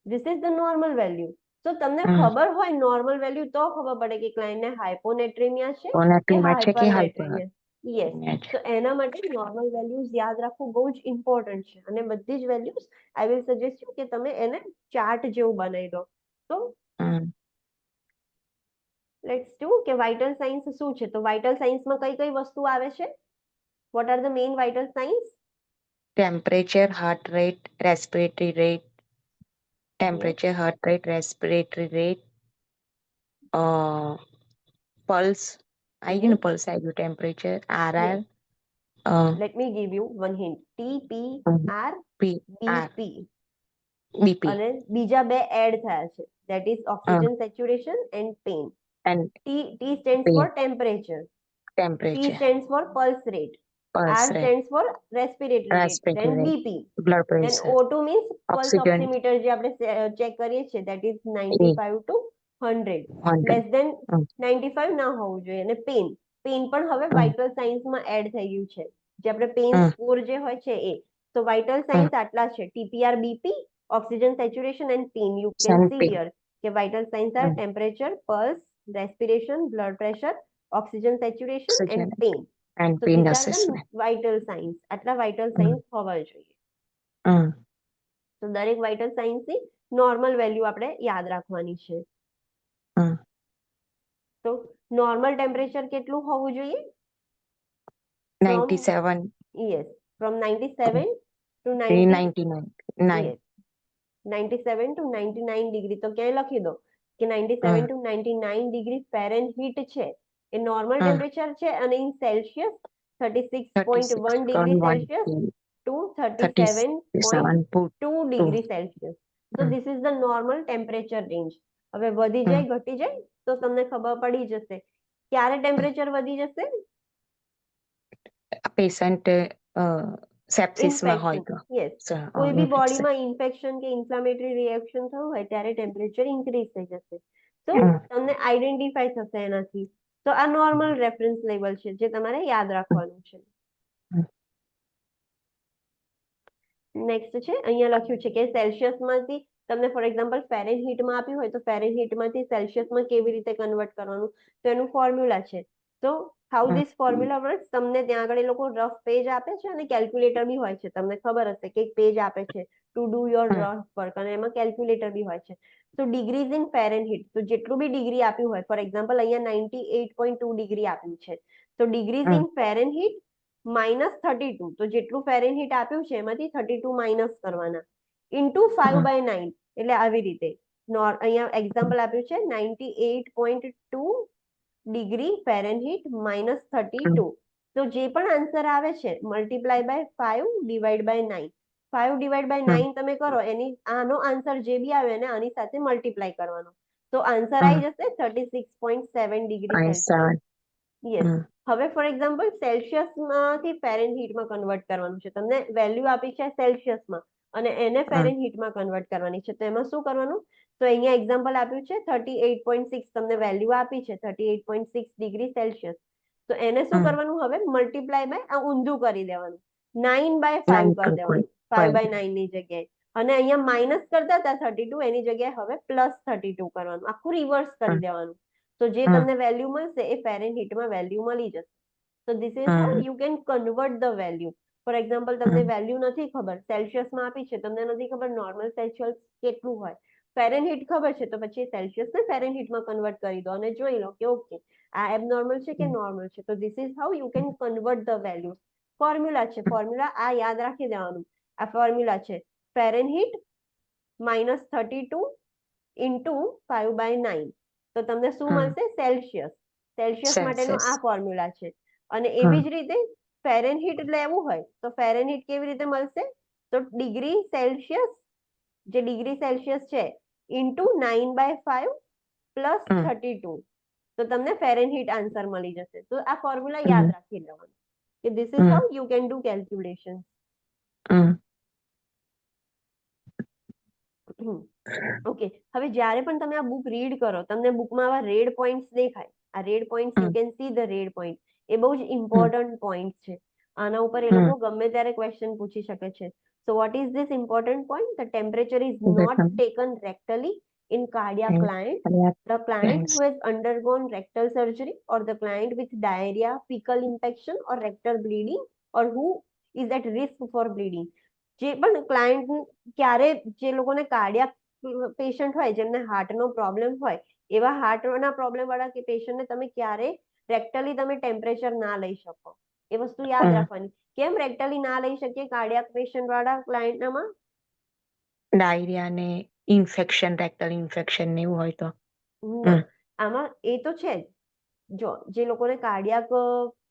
This is the normal value. તો તમને હમ. ખબર હોય નોર્મલ વેલ્યુ તો ખબર પડે કે ક્લાયન્ટને હાઇપોનેટ્રીમિયા છે કે ઓનેટ્રીમાં છે કે હાઇપરનેટ્રીમિયા. યસ, હાઇપર તો એના માટે નોર્મલ વેલ્યુઝ યાદ રાખવું બહુ જ ઇમ્પોર્ટન્ટ છે. અને બધી જ values I will suggest you કે તમે એને ચાર્ટ જેવું બનાવી દો. તો લેટ્સ ડુ કે વાઇટલ સાઇન્સ શું છે. તો વાઇટલ સાઇન્સમાં કઈ કઈ વસ્તુ આવે છે? What are the main vital signs? Temperature, heart rate, respiratory rate, temperature, heart rate, respiratory rate, pulse આવી ગયું ને, પલ્સ આવી ગયું, temperature, RR, let me give you one hint. T, R, BP અને બીજા બે એડ થયા છે, that is oxygen saturation and pain. T stands for temperature, P stands for pulse rate, R stands for respiratory rate, then BP, blood then pressure, O2 means pulse oxygen oximeter જે આપણે check કરીએ છીએ, that is 95 to 100, less than 95 ના હોવું જોઈએ. અને pen પણ હવે વાઇટલ સાયન્સમાં એડ થઈ ગયું છે, જે આપણે પેન સ્કોર જે હોય છે એ. તો વાઇટલ સાયન્સ આટલા છે: TPR, BP, oxygen saturation and pain. You can see here કે vital signs are temperature, pulse, respiration, blood pressure, oxygen saturation and pain. તો these are the vital signs. આટલા vital signs હોવા જોઈએ. તો દરેક vital સાઇન્સની normal value આપણે યાદ રાખવાની છે. તો નોર્મલ ટેમ્પરેચર કેટલું હોવું જોઈએ? 97 yes, from 97 to 99. Yes, 97 to 99 degree. તો ક્યાંય લખી દો કે 97 ટુ 99 ડિગ્રી ફેરનહીટ છે એ નોર્મલ ટેમ્પરેચર છે, અને in Celsius 36.1 degree Celsius to 37.2 degree Celsius. તો this is the normal temperature range. હવે વધી જાય ઘટી જાય તો તમને ખબર પડી જશે. ક્યારે ટેમ્પરેચર વધી જશે? પેશન્ટ સેપ્સિસમાં હોય તો. યસ, કોઈ બી બોડીમાં ઇન્ફેક્શન કે ઇન્ફ્લામેટરી રિએક્શન થયું હોય ત્યારે ટેમ્પરેચર ઇન્ક્રીઝ થઈ જશે. તો તમને આઈડેન્ટિફાઈ થશે એનાથી. તો આ નોર્મલ રેફરન્સ લેવલ છે જે તમારે યાદ રાખવાનું છે. નેક્સ્ટ છે, અહીંયા લખ્યું છે કે સેલ્સિયસમાંથી તમને ફોર એક્ઝામ્પલ ફેરનહીટમાં આપ્યું હોય તો ફેરનહીટમાંથી સેલ્સિયસમાં કેવી રીતે કન્વર્ટ કરવાનું, તો એનું ફોર્મ્યુલા છે. તો હાઉ ધીસ ફોર્મ્યુલા વર્ક્સ, તમને ત્યાં આગળ એ લોકો રફ પેજ આપે છે અને કેલ્ક્યુલેટર બી હોય છે. તમને ખબર હશે કે એક પેજ આપે છે to do your rough work, અને એમાં કેલ્ક્યુલેટર બી હોય છે. તો ડિગ્રીઝ ઇન ફેરનહીટ, તો જેટલું બી ડિગ્રી આપ્યું હોય, ફોર એક્ઝામ્પલ અહીંયા 98.2 ડિગ્રી આપ્યું છે, તો ડિગ્રીઝ ઇન ફેરનહીટ -32, તો જેટલું ફેરનહીટ આપ્યું છે એમાંથી 32 માઇનસ કરવાના, ઇન્ટુ 5/9. એટલે આવી રીતે અહીંયા એક્ઝામ્પલ આપ્યું છે 98.2 ડિગ્રી ફેરનહીટ -32. તો જે પણ આન્સર આવે છે multiply by 5 divide by 9. 5 divide by 9 તમે કરો, એની આનો આન્સર જે બી આવે એને આની સાથે મલ્ટીપ્લાય કરવાનો, તો આન્સર આવી જશે 36.7 ડિગ્રી સેલ્સિયસ. યસ. હવે ફોર એક્ઝામ્પલ સેલ્સિયસમાંથી ફેરનહીટમાં કન્વર્ટ કરવાનું છે. તમને વેલ્યુ આપી છે સેલ્સિયસમાં અને એને ફેરનહીટમાં કન્વર્ટ કરવાની છે. તો એમાં શું કરવાનું? તો અહીંયા એક્ઝામ્પલ આપ્યું છે 38.6, તમને વેલ્યુ આપી છે 38.6 ડિગ્રી સેલ્સિયસ. તો એને શું કરવાનું? હવે મલ્ટીપ્લાય બાય આ ઊંધું કરી દેવાનું, 9/5 કરી દેવાનું, 5/9 ની જગ્યાએ. અને અહીંયા માઇનસ કરતા હતા 32, એની જગ્યાએ હવે +32 કરવાનું, આખું રિવર્સ કરી દેવાનું. તો જે તમને વેલ્યુ મળશે એ ફેરનહીટમાં વેલ્યુ મળી જશે. તો this is how you can convert the value. For example તમને વેલ્યુ નથી ખબર, સેલ્સિયસમાં આપી છે, તમને નથી ખબર નોર્મલ સેલ્સિયસ કેટલું હોય, ફેરનહીટ ખબર છે તો પછી સેલ્સિયસ ને ફેરનહીટમાં કન્વર્ટ કરી દો અને જોઈ લો કે ઓકે આ એબનોર્મલ છે કે નોર્મલ છે. તો this is how you can convert the values. Formula છે, ફોર્મ્યુલા આ યાદ રાખી દેવાનું. આ ફોર્મ્યુલા છે ફેરનહીટ -32 ઇન્ટુ 5/9. તો તમને શું મળશે? સેલ્સિયસ. સેલ્સિયસ માટેનો આ ફોર્મ્યુલા છે. અને એવી જ રીતે ફેરનહીટ લેવું હોય તો ફેરનહીટ કેવી રીતે મળશે? તો ડિગ્રી સેલ્સિયસ, જે ડિગ્રી સેલ્સિયસ છે ઇન્ટુ 9/5 પ્લસ 32. તો તમને ફેરનહીટ આન્સર મળી જશે. તો આ ફોર્મ્યુલા યાદ રાખી લેવાનું કે this is how you can do calculation. Okay, હવે જ્યારે પણ તમે આ બુક રીડ કરો તમને બુકમાં આવા રેડ પોઈન્ટ્સ દેખાય. આ red points you can see the red point. એ બહુ જ ઇમ્પોર્ટન્ટ પોઈન્ટ છે. આના ઉપર એ લોકો ગમે ત્યારે ક્વેશ્ચન પૂછી શકે છે. So what is this important point? The temperature is not taken rectally in cardiac client. The client who has undergone rectal surgery or the client with diarrhea, fecal infection or rectal bleeding or who is at risk for bleeding. જે પણ client ક્યારે જે લોકોને cardiac patient હોય, જેમને હાર્ટનો problem હોય, એવા હાર્ટના problem વાળા કે પેશન્ટને તમે ક્યારે રેક્ટલી તમે ટેમ્પરેચર ના લઈ શકો. એ વસ્તુ યાદ રાખવાની. કેમ રેક્ટલી ના લઈ શકીએ કાર્ડિયાક પેશન્ટ વાળા ક્લાયન્ટનામાં? ડાયરિયા ને ઇન્ફેક્શન, રેક્ટલ ઇન્ફેક્શન ને એવું હોય તો આમાં એ તો છે જ. જો જે લોકોને કાર્ડિયાક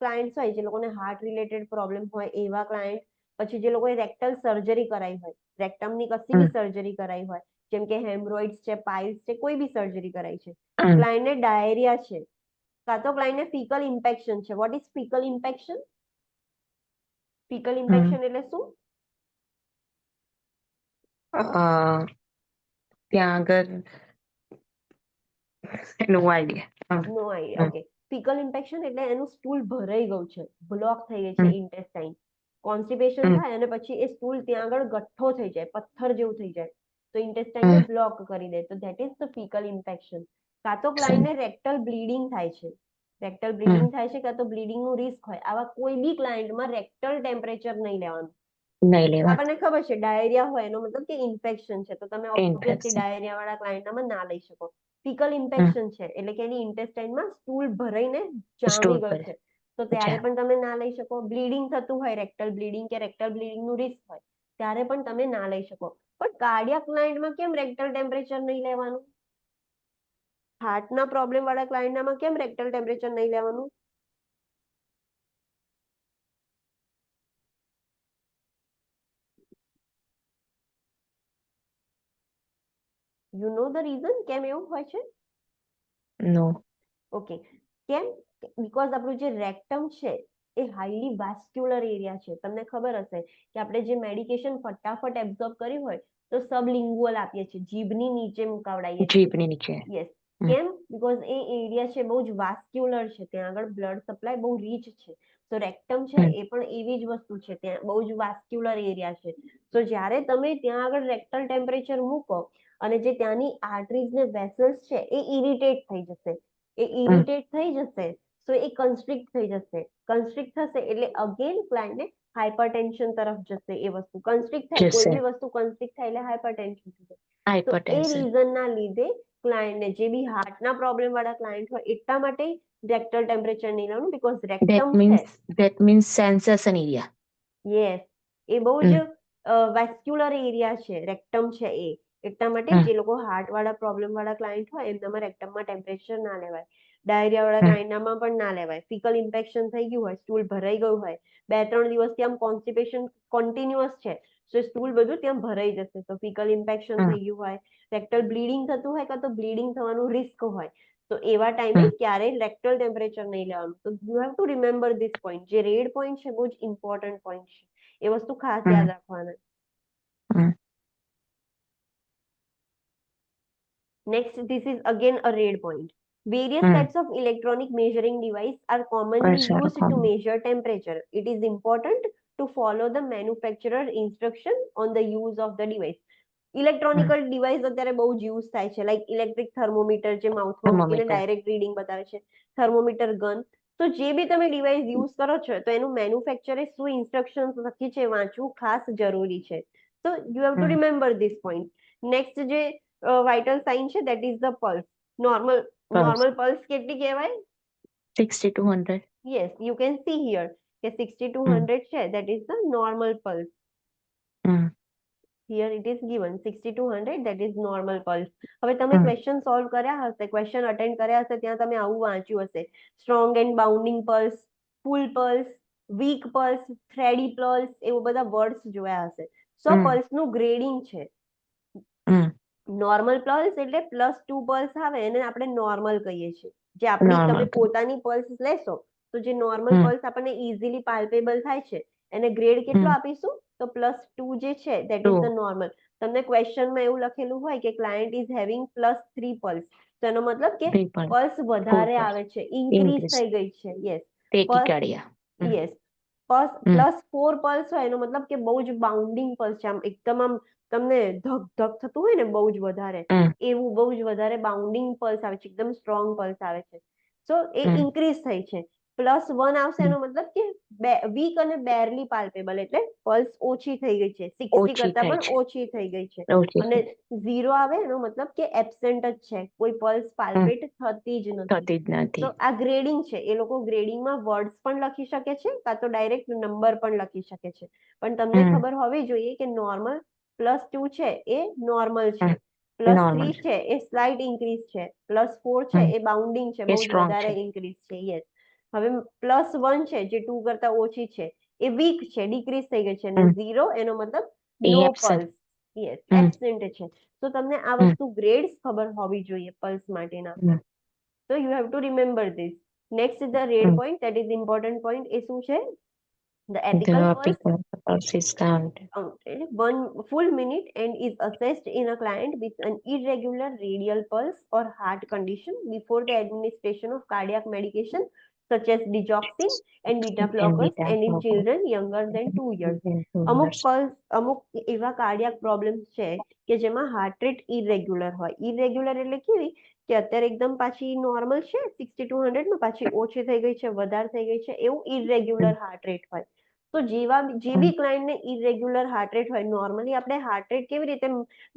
ક્લાયન્ટ્સ હોય, જે લોકોને હાર્ટ રિલેટેડ પ્રોબ્લેમ હોય એવા ક્લાયન્ટ, પછી જે લોકોએ રેક્ટલ સર્જરી કરાવી હોય, રેક્ટમની કશી બી સર્જરી કરાવી હોય, જેમ કે હેમરોઇડ્સ છે, પાઇલ્સ છે, કોઈ બી સર્જરી કરાવી છે, ક્લાયન્ટને ડાયરિયા છે, કાં તો ક્લાયન્ટને ફીકલ ઇન્ફેક્શન છે. What is faecal infection? Faecal infection એટલે શું? ત્યાં આગળ no idea. No idea. Okay, faecal infection એટલે એનું સ્ટૂલ ભરાઈ ગયું છે, બ્લોક થઈ ગઈ છે ઇન્ટેસ્ટાઇન, કોન્સ્ટિપેશન થાય અને પછી એ સ્ટૂલ ત્યાં આગળ ગઠ્ઠો થઈ જાય, પથ્થર જેવું થઈ જાય, તો ઇન્ટેસ્ટાઇનને બ્લોક કરી દે. તો ધેટ ઇઝ ધ ફીકલ ઇન્ફેક્શન. કાં તો ક્લાયન્ટને રેક્ટલ બ્લીડિંગ થાય છે, રેક્ટલ બ્લીડિંગ થાય છે, કાં તો બ્લીડિંગનું રિસ્ક હોય. આવા કોઈ બી ક્લાયન્ટમાં રેક્ટલ ટેમ્પરેચર નહીં લેવાનું. આપણને ખબર છે ડાયરિયા હોય એનો મતલબ કે ઇન્ફેક્શન છે, તો તમે ઓબ્વિયસલી ડાયરિયા વાળા ક્લાયન્ટમાં ના લઈ શકો. ફીકલ ઇન્ફેક્શન છે એટલે કે એની ઇન્ટેસ્ટાઇનમાં સ્ટૂલ ભરાઈને જામી ગયું છે, તો ત્યારે પણ તમે ના લઈ શકો. બ્લીડિંગ થતું હોય, રેક્ટલ બ્લીડિંગ કે રેક્ટલ બ્લીડિંગનું રિસ્ક હોય, ત્યારે પણ તમે ના લઈ શકો. પણ કાર્ડિયાક ક્લાયન્ટમાં કેમ રેક્ટલ ટેમ્પરેચર નહીં લેવાનું? હાર્ટના પ્રોબ્લેમ વાળા ક્લાયન્ટમાં કેમ રેક્ટલ ટેમ્પરેચર નહીં લેવાનું? યુ નો ધ રીઝન કેમ એવું હોય છે? નો. ઓકે, કેમ? બીકોઝ આપણું જે રેક્ટમ છે એ હાઈલી વાસ્ક્યુલર એરિયા છે. તમને ખબર હશે કે આપણે જે મેડિકેશન ફટાફટ એબ્ઝોર્બ કરી હોય તો સબલિંગ્યુઅલ આપીએ છીએ, જીભની નીચે મુકાવડાવીએ છીએ. જીભની નીચે. યસ. કેમ? બીકોઝ એ એરિયા છે બહુ જ વાસ્ક્યુલર છે, ત્યાં આગળ બ્લડ સપ્લાય બહુ રીચ છે. તો રેક્ટમ છે એ પણ એવી જ વસ્તુ છે, ત્યાં બહુ જ વાસ્ક્યુલર એરિયા છે. તો જ્યારે તમે ત્યાં આગળ રેક્ટલ ટેમ્પરેચર મૂકો અને જે ત્યાંની આર્ટરીઝ ને વેસલ્સ છે એ ઇરિટેટ થઈ જશે. એ ઇરિટેટ થઈ જશે તો એ કન્સ્ટ્રિક્ટ થઈ જશે. કન્સ્ટ્રિક્ટ થશે એટલે અગેન ક્લાયન્ટને હાઇપરટેન્શન તરફ જશે. એ વસ્તુ કન્સ્ટ્રિક્ટ થાય, કોઈ બી વસ્તુ કન્સ્ટ્રિક્ટ થાય એટલે હાઇપરટેન્શન થઈ જાય. તો એ રીઝનના લીધે ક્લાયન્ટને, જે બી હાર્ટના પ્રોબ્લેમ વાળા ક્લાયન્ટ હોય એટલા માટે રેક્ટલ ટેમ્પરેચર નહીં લેવાનું, બીકોઝ રેક્ટમ છે. That means sensation area. Yes, એ બહુ જ વેસ્ક્યુલર એરિયા છે, રેક્ટમ છે એ. એટલા માટે જે લોકો હાર્ટ વાળા પ્રોબ્લેમ વાળા ક્લાયન્ટ હોય એમનામાં રેક્ટમમાં ટેમ્પરેચર ના લેવાય. ડાયરિયા વાળા ક્લાયન્ટનામાં પણ ના લેવાય. ફીકલ ઇન્ફેક્શન થઈ ગયું હોય, સ્ટૂલ ભરાઈ ગયું હોય, 2-3 દિવસથી આમ કોન્સ્ટિપેશન કન્ટિન્યુઅસ છે, તો સ્ટૂલ બધું ત્યાં ભરાઈ જશે. તો ફીકલ ઇન્ફેક્શન થઈ ગયું હોય, રેક્ટલ બ્લીડિંગ થતું હોય, કાં તો બ્લીડિંગ થવાનું રિસ્ક હોય, તો એવા ટાઈમે ક્યારેય રેક્ટલ ટેમ્પરેચર નહીં લેવાનું. તો you have to remember this point. જે રેડ પોઈન્ટ છે બહુ જ ઇમ્પોર્ટન્ટ પોઈન્ટ છે, એ વસ્તુ ખાસ યાદ રાખવાના. Next, this is again a red point. Various types of electronic measuring device are commonly used to measure temperature. It is important to follow the manufacturer instruction on the use of the device. ઇલેક્ટ્રોનિકલ device અત્યારે બહુ જ use થાય છે, like electric thermometer જે માઉથમાં મૂકીને direct reading બતાવે છે, thermometer gun. તો જે બી તમે ડિવાઇસ યુઝ કરો છો તો એનું મેન્યુફેક્ચરે શું ઇન્સ્ટ્રક્શન્સ લખી છે વાંચવું ખાસ જરૂરી છે. તો you have to remember this point. Next જે વાઇટલ સાઇન છે that is the pulse. Normal normal pulse કેટલી કહેવાય? 60 to 100. Yes, you can see here કે 60 to 100 છે that is the normal pulse. Mm. Here it is given 60 to 100 that is normal pulse. હવે તમે question solve કર્યા હશે, question attend કર્યા હશે, ત્યાં તમે આવું વાંચ્યું હશે, strong and bounding pulse, full pulse, weak pulse, thready pulse, એવું બધા વર્ડ્સ જોયા હશે. સો પલ્સ નું ગ્રેડિંગ છે. નોર્મલ પલ્સ એટલે +2 પલ્સ આવે એને આપણે નોર્મલ કહીએ છીએ. જે આપણી તમે પોતાની પલ્સ લેશો તો જે નોર્મલ પલ્સ આપણને ઇઝીલી પાલ્પેબલ થાય છે એને ગ્રેડ કેટલો આપીશું? તો +2 જે છે દેટ ઇઝ ધ નોર્મલ. તમને ક્વેશ્ચનમાં એવું લખેલું હોય કે ક્લાયન્ટ ઇઝ હેવિંગ +3 પલ્સ, તો એનો મતલબ કે પલ્સ વધારે આવે છે, ઇન્ક્રીઝ થઈ ગઈ છે. Yes, yes. +4 પલ્સ હોય એનો મતલબ કે બહુ જ બાઉન્ડિંગ પલ્સ છે, આમ એકદમ આમ તમને ધક ધક થતું હોય ને બહુ જ વધારે, એવું બહુ જ વધારે બાઉન્ડિંગ પલ્સ આવે છે, એકદમ સ્ટ્રોંગ પલ્સ આવે છે. સો એ ઇન્ક્રીઝ થઈ છે. +1 આવશે એનો મતલબ કે વીક અને બેરલી પાલ્પેબલ, એટલે પલ્સ ઓછી થઈ ગઈ છે, 60 કરતા પણ ઓછી થઈ ગઈ છે. અને 0 આવે એનો મતલબ કે એબ્સેન્ટ જ છે, કોઈ પલ્સ પાલ્પેટ થતી જ નથી. તો આ ગ્રેડિંગ છે. એ લોકો ગ્રેડિંગમાં વર્ડ્સ પણ લખી શકે છે કાં તો ડાયરેક્ટ નંબર પણ લખી શકે છે. પણ તમને ખબર હોવી જોઈએ કે નોર્મલ +2 છે એ નોર્મલ છે, +3 છે એ સ્લાઇટ ઇન્ક્રીઝ છે, +4 છે એ બાઉન્ડિંગ છે, બહુ જ વધારે ઇન્ક્રીઝ છે. યસ. હવે +1 છે જે 2 કરતા ઓછી છે એ વીક છે, ડિક્રીઝ થઈ ગઈ છે, અને 0 એનો મતલબ નો પલ્સ. યસ, એબ્સેન્ટ છે. તો તમને આ વસ્તુ ગ્રેડ્સ ખબર હોવી જોઈએ પલ્સ માટેના. So you have to remember this. Next is the red point, that is important point. એ શું છે? The apical pulse is counted. 1 full minute and is assessed in a client with an irregular radial pulse or heart condition before the administration of cardiac medication such as digoxin and beta blockers and in children younger than 2 years. અમુક એવા cardiac problems છે કે જેમાં heart rate irregular હોય. Irregular એટલે કેવી કે અત્યારે એકદમ પાછી નોર્મલ છે 60 to 100 માં, પાછી ઓછી થઈ ગઈ છે, વધારે થઈ ગઈ છે, એવું ઇરેગ્યુલર હાર્ટ રેટ હોય. તો જે બી ક્લાયન્ટને ઇરેગ્યુલર હાર્ટ રેટ હોય, નોર્મલી આપણે હાર્ટ રેટ કેવી રીતે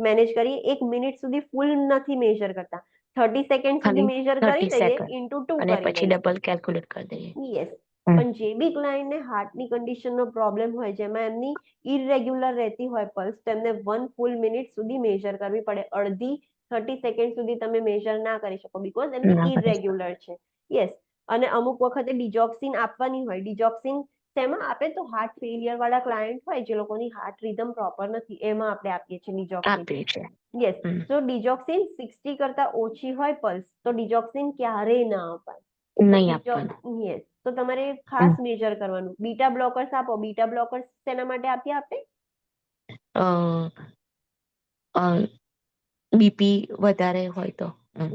મેનેજ કરીએ? 1 મિનિટ સુધી ફૂલ નથી મેજર કરતા, 30 સેકન્ડ સુધી મેજર કરી દઈએ, ઇન્ટુ 2 અને કરી પછી દઈએ. ડબલ કેલ્ક્યુલેટ કરી દઈએ. યસ. પણ જે બી ક્લાયન્ટને હાર્ટની કન્ડિશનનો પ્રોબ્લેમ હોય, જેમાં એમની ઇરેગ્યુલર રહેતી હોય પલ્સ, તો એમને 1 ફૂલ મિનિટ સુધી મેજર કરવી પડે. અડધી 30 સેકન્ડ સુધી તમે મેજર ના કરી શકો, બીકોઝ એમની ઇરેગ્યુલર છે. યસ. અને અમુક વખતે ડિજોક્સિન આપવાની હોય. ડિજોક્સિન શેમાં આપે? તો હાર્ટ ફેલિયર વાળા ક્લાયન્ટ હોય જે લોકોની હાર્ટ રિધમ પ્રોપર નથી, એમાં આપણે આપીએ છીએ ડિજોક્સિન. યસ. તો ડિજોક્સિન 60 કરતા ઓછી હોય પલ્સ તો ડિજોક્સિન ક્યારેય ના અપાય. નહીં આપવાનું. યસ. તો તમારે ખાસ મેજર કરવાનું. બીટા બ્લોકર્સ આપો. બીટા બ્લોકર્સ શેના માટે આપીએ આપણે? બીપી વધારે હોય તો.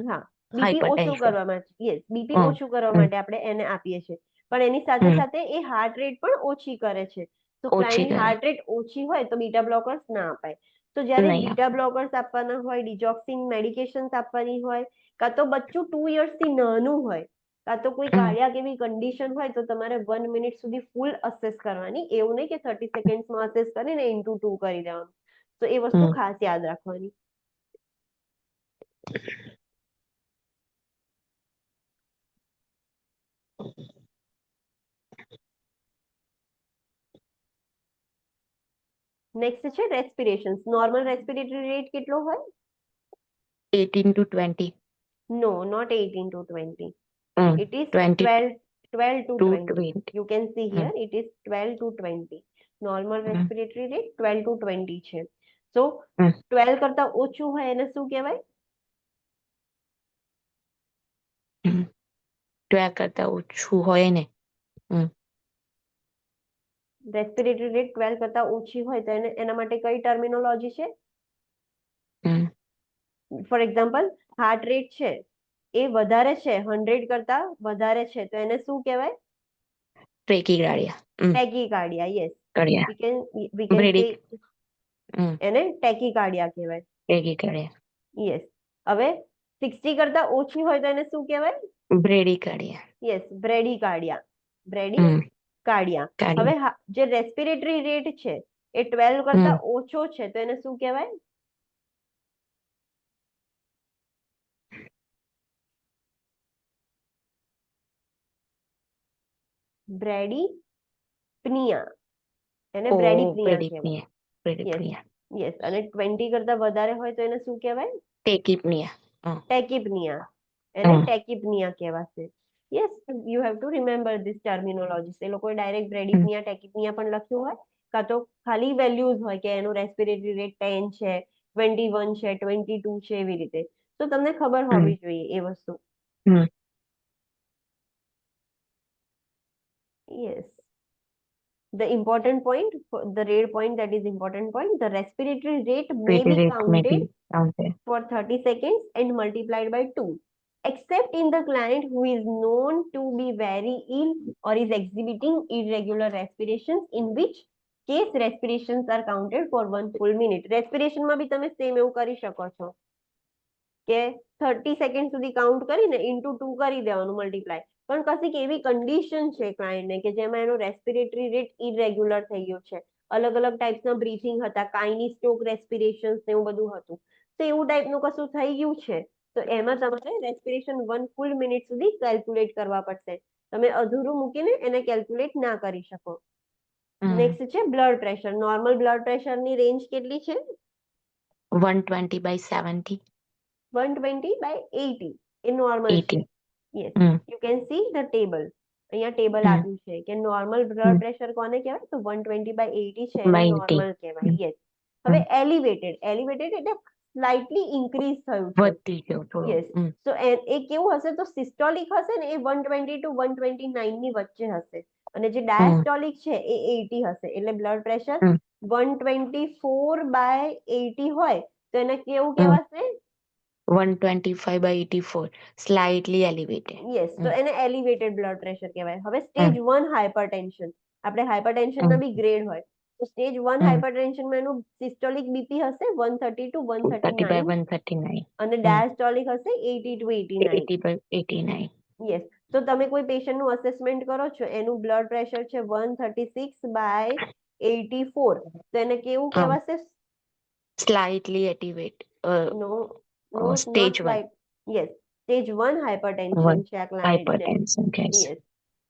હા, બીપી ઓછું કરવા માટે. યસ, બીપી ઓછું કરવા માટે આપણે એને આપીએ છીએ. પણ એની સાથે સાથે એ હાર્ટ રેટ પણ ઓછી કરે છે. તો ક્લાયન્ટની હાર્ટ રેટ ઓછી હોય તો બીટા બ્લોકર્સ ના અપાય. તો જ્યારે બીટા બ્લોકર્સ આપવાના હોય, ડિજોક્સિન મેડિકેશન્સ આપવાની હોય, કાં તો બચ્ચું 2 યર્સથી નાનું હોય, કાં તો કોઈ કાર્ડિયાક એવી કન્ડિશન હોય, તો તમારે 1 મિનિટ સુધી ફૂલ અસેસ કરવાની. એવું નહીં કે 30 સેકન્ડ્સમાં અસેસ કરીને ઇન્ટુ 2 કરી દેવાનું. તો એ વસ્તુ ખાસ યાદ રાખવાની. નેક્સ્ટ છે રેસ્પિરેશન્સ. નોર્મલ રેસ્પિરેટરી રેટ કેટલો હોય? 18 to 20. No, not 18 to 20. It is 12 to 20. You can see here, it is 12 to 20. Normal respiratory rate 12 to 20 છે. So 12 કરતા ઓછું હોય એને શું કહેવાય? 12 કરતા ઓછું હોય ને. રેસ્પિરેટરી રેટ 12 કરતા ઓછી હોય તો એના માટે કઈ ટર્મિનોલોજી છે? ફોર એક્ઝામ્પલ, હાર્ટ રેટ છે એ વધારે છે, 100 કરતા વધારે છે, તો એને શું કહેવાય? ટેકીકાર્ડિયા. યસ. We can say એને ટેકીકાર્ડિયા કહેવાય. યસ. હવે 60 કરતા ઓછી હોય તો એને શું કહેવાય? બ્રેડીકાર્ડિયા. યસ, બ્રેડીકાર્ડિયા. હવે જે રેસ્પિરેટરી રેટ છે એ 12 કરતા ઓછો છે તો એને શું કહેવાય? બ્રેડીપ્નિયા, એને ઓ બ્રેડીપ્નિયા કહેવાય. પ્રેડિપ્નિયા પ્રેડિપ્નિયા યસ, અને 20 કરતા વધારે હોય તો એને શું કહેવાય? ટેકિપનિયા ટેકિપનિયા, એને ટેકિપનિયા કહેવાશે. Yes, you have to remember these terminologies. એ લોકોએ ડાયરેક્ટ બ્રેડીપનિયા ટેકિપનિયા પણ લખ્યું હોય, કાં તો ખાલી વેલ્યુઝ હોય કે એનું રેસ્પિરેટરી રેટ 10 છે, 21 છે, 22 છે, એવી રીતે. તો તમને ખબર હોવી જોઈએ એ વસ્તુ. Yes. The important point, the red point, that is important point, the respiratory rate may be counted for 30 seconds and multiplied by 2, except in the client who is known to be very ill or is exhibiting irregular respirations, in which case respirations are counted for 1 full minute. Respiration માં બી તમે same એવું કરી શકો છો કે 30 second સુધી count કરીને into 2 કરી દેવાનું મલ્ટીપ્લાય. પણ કશીક એવી કન્ડિશન છે ક્લાયન્ટને કે જેમાં એનો રેસ્પિરેટરી રેટ ઇરેગ્યુલર થઈ ગયો છે, અલગ અલગ ટાઈપ્સના બ્રીથિંગ હતા, કાઇનિસ્ટોક રેસ્પિરેશન્સ ને એવું બધું હતું, તો એવું ટાઈપનું કશું થઈ ગયું છે તો એમાં તમારે રેસ્પિરેશન 1 ફૂલ મિનિટ સુધી કેલ્ક્યુલેટ કરવા પડશે. તમે અધૂરું મૂકીને એને કેલ્ક્યુલેટ ના કરી શકો. નેક્સ્ટ છે બ્લડ પ્રેશર. નોર્મલ બ્લડ પ્રેશરની રેન્જ કેટલી છે? 120/70. 120/80 એ નોર્મલ છે. 80. Yes, you can see the table. અહીંયા ટેબલ આપ્યું છે કે નોર્મલ બ્લડ પ્રેશર કોને કહેવાય? તો 120/80 છે એને નોર્મલ કહેવાય. યસ. હવે એલિવેટેડ, એલિવેટેડ એટલે સ્લાઇટલી ઇન્ક્રીઝ થયું છે. વધી ગયો થોડો. યસ, તો એ કેવું હશે? તો સિસ્ટોલિક હશે ને એ 120 to 129 ની વચ્ચે હશે, અને જે ડાયસ્ટોલિક છે એ 80 હશે. એટલે બ્લડ પ્રેશર 124/80 હોય તો એને કેવું કહેવાશે? 125/84, slightly elevated. યસ, તો એને એલિવેટેડ બ્લડ પ્રેશર કહેવાય. હવે સ્ટેજ 1 હાઇપરટેન્શન. આપણે હાઇપરટેન્શનના બી ગ્રેડ હોય. તો સ્ટેજ 1 હાઇપરટેન્શનમાં એનું સિસ્ટોલિક બીપી હશે 130 to 139 30/139. અને ડાયસ્ટોલિક હશે 80 to 89. 80/89. યસ, તો તમે કોઈ પેશન્ટનું અસેસમેન્ટ કરો છો, એનું બ્લડ પ્રેશર છે 136/84, તો એને કેવું કહેવાશે? Slightly elevate. નો, નો, Stage 1 યસ, સ્ટેજ 1 હાઇપરટેન્શન છે આ ક્લાયન્ટને. hypertension. Yes. યસ.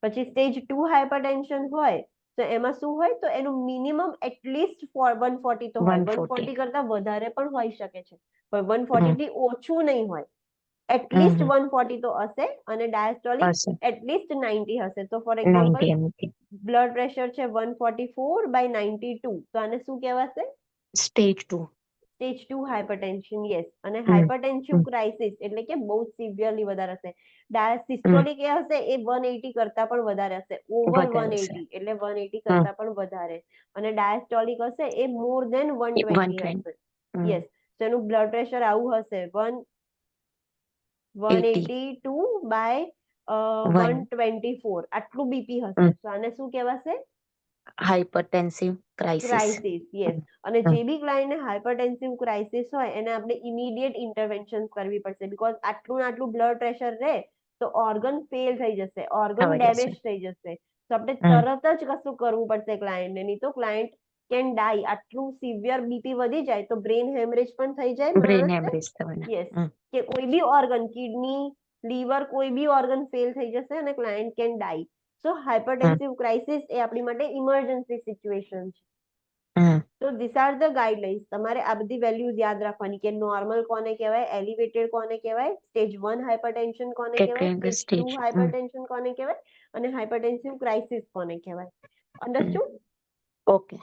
પછી સ્ટેજ 2 હાઇપરટેન્શન હોય તો એમાં શું હોય? તો એનું મિનિમમ એટલીસ્ટ 140 તો હોય. 140 કરતા વધારે પણ હોઈ શકે છે, પણ 140 થી ઓછું નહીં હોય. એટલીસ્ટ 140 તો હશે, અને ડાયસ્ટોલિક એટલીસ્ટ 90 હશે. તો ફોર એક્ઝામ્પલ બ્લડ પ્રેશર છે 144/92, તો આને શું કહેવાશે? Stage 2. Stage 2 hypertension. યસ, અને હાઇપરટેન્સિવ ક્રાઇસિસ એટલે કે બહુ સિવિયરલી વધારે હશે. સિસ્ટોલિક એ હશે એ 180 કરતા પણ વધારે હશે, ઓવર 180 એટલે 180 કરતા પણ વધારે, અને ડાયસ્ટોલિક હશે એ મોર ધેન 120 હશે. યસ, તો એનું બ્લડ પ્રેશર આવું હશે 182/124, આટલું બીપી હશે. તો આને શું કહેવાશે? Hypertensive crisis. યસ. અને જે બી ક્લાયન્ટને હાઇપરટેન્સિવ ક્રાઇસિસ હોય એને આપણે ઇમિડિયેટ ઇન્ટરવેન્શન કરવી પડશે, બીકોઝ આટલું બ્લડ પ્રેશર રહે તો ઓર્ગન ફેલ થઈ જશે, ઓર્ગન ડેમેજ થઈ જશે. તો આપણે તરત જ કશું કરવું પડશે ક્લાયન્ટને, નહીં તો ક્લાયન્ટ કેન ડાઈ. આટલું સિવિયર બીપી વધી જાય તો બ્રેન હેમરેજ પણ થઈ જાય માણસને. યસ, કે કોઈ બી ઓર્ગન, કિડની, લીવર, કોઈ બી ઓર્ગન ફેલ થઈ જશે અને client can die. So hypertensive crisis એ આપણી માટે ઇમરજન્સી સિચ્યુએશન છે. તો ધીસ આર ધ ગાઈડલાઇન્સ. તમારે આ બધી વેલ્યુઝ યાદ રાખવાની કે નોર્મલ કોને કહેવાય, એલિવેટેડ કોને કહેવાય, સ્ટેજ 1 હાઇપરટેન્શન કોને કહેવાય, સ્ટેજ 2 હાઇપરટેન્શન કોને કહેવાય, અને હાઇપરટેન્સિવ ક્રાઇસિસ કોને કહેવાય. અન્ડરસ્ટુડ? ઓકે.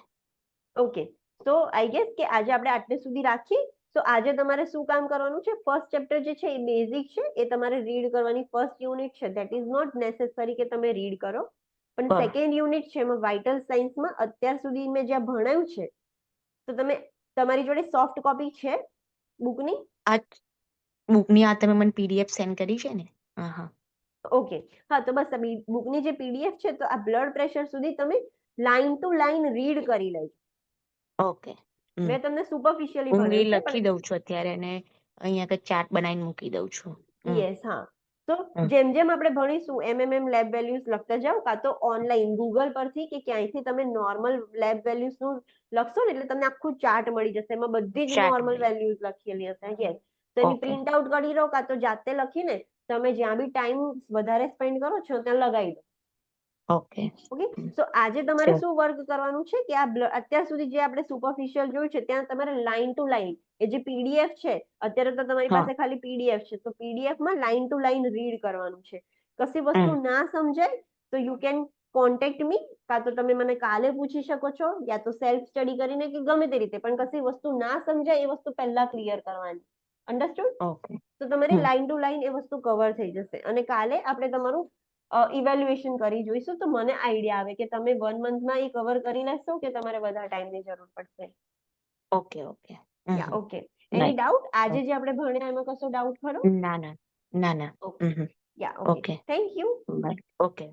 ઓકે, તો આઈ ગેસ કે આજે આપણે આટલે સુધી રાખીએ. તો આજે તમારે શું કામ કરવાનું છે? ફર્સ્ટ ચેપ્ટર જે છે એ બેઝિક છે, એ તમારે રીડ કરવાની ફર્સ્ટ યુનિટ છે. ધેટ ઇઝ નોટ નેસેસરી કે તમે રીડ કરો, પણ સેકન્ડ યુનિટ છે એમાં વાઇટલ સાયન્સમાં અત્યાર સુધી મેં જ્યાં ભણાવ્યું છે, તો તમે તમારી જોડે સોફ્ટ કોપી છે બુકની? આ બુકની આ તમે મને પીડીએફ સેન્ડ કરી છે ને? ઓકે, હા, તો બસ બુકની જે પીડીએફ છે, તો આ બ્લડ પ્રેશર સુધી તમે લાઈન ટુ લાઈન રીડ કરી લેજો. ઓકે. મેં તમને સુપરફિશિયલી હું એ ભણાવ્યું છે, લખી દઉં છું અત્યારે, અને અહીંયા કઈ ચાર્ટ બનાવીને મૂકી દઉં છું. યસ, હા. તો જેમ જેમ આપણે ભણીશું એમ લેબ વેલ્યુઝ લખતા જાઓ, કાં તો ઓનલાઈન ગૂગલ પરથી કે ક્યાંયથી તમે નોર્મલ લેબ વેલ્યુઝ નું લખશો ને એટલે તમને આખું ચાર્ટ મળી જશે, એમાં બધી જ નોર્મલ વેલ્યુઝ લખેલી હશે. યસ, તો એની પ્રિન્ટ આઉટ કરી લો, કાં તો જાતે લખીને તમે જ્યાં બી ટાઈમ વધારે સ્પેન્ડ કરો છો ત્યાં લગાવી દો. ઓકે. ઓકે, હમ. સો આજે તમારે Sure. શું વર્ક કરવાનું છે કે આ અત્યાર સુધી જે આપણે સુપરફિશિયલ જોયું છે ત્યાં તમારે લાઈન ટુ લાઈન એ જે પીડીએફ છે, અત્યારે તો તમારી હા. પાસે ખાલી પીડીએફ છે, તો પીડીએફ માં લાઈન ટુ લાઈન રીડ કરવાનું છે. કશી હમ. વસ્તુ ના સમજાય તો યુ કેન કોન્ટેક્ટ મી, કાં તો તમે મને કાલે પૂછી શકો છો, યા તો સેલ્ફ સ્ટડી કરીને કે ગમે તે રીતે, પણ કશી વસ્તુ ના સમજાય એ વસ્તુ પહેલા ક્લિયર કરવાની. અન્ડરસ્ટુડ? ઓકે. તો તમારી હમ. લાઈન ટુ લાઈન એ વસ્તુ કવર થઈ જશે, અને કાલે આપણે તમારું ઇવેલ્યુએશન કરી જોઈશું, તો મને આઈડિયા આવે કે તમે 1 મંથમાં એ કવર કરી લેશો કે તમારે વધારે ટાઈમની જરૂર પડશે. ઓકે. ઓકે. યા હમ. ઓકે, એની Right. ડાઉટ આજે જે આપણે ભણ્યા એમાં કશો ડાઉટ ખરો? ના ના ના ના. Okay, hmm. Yeah okay, okay. Thank you. Bye. Okay.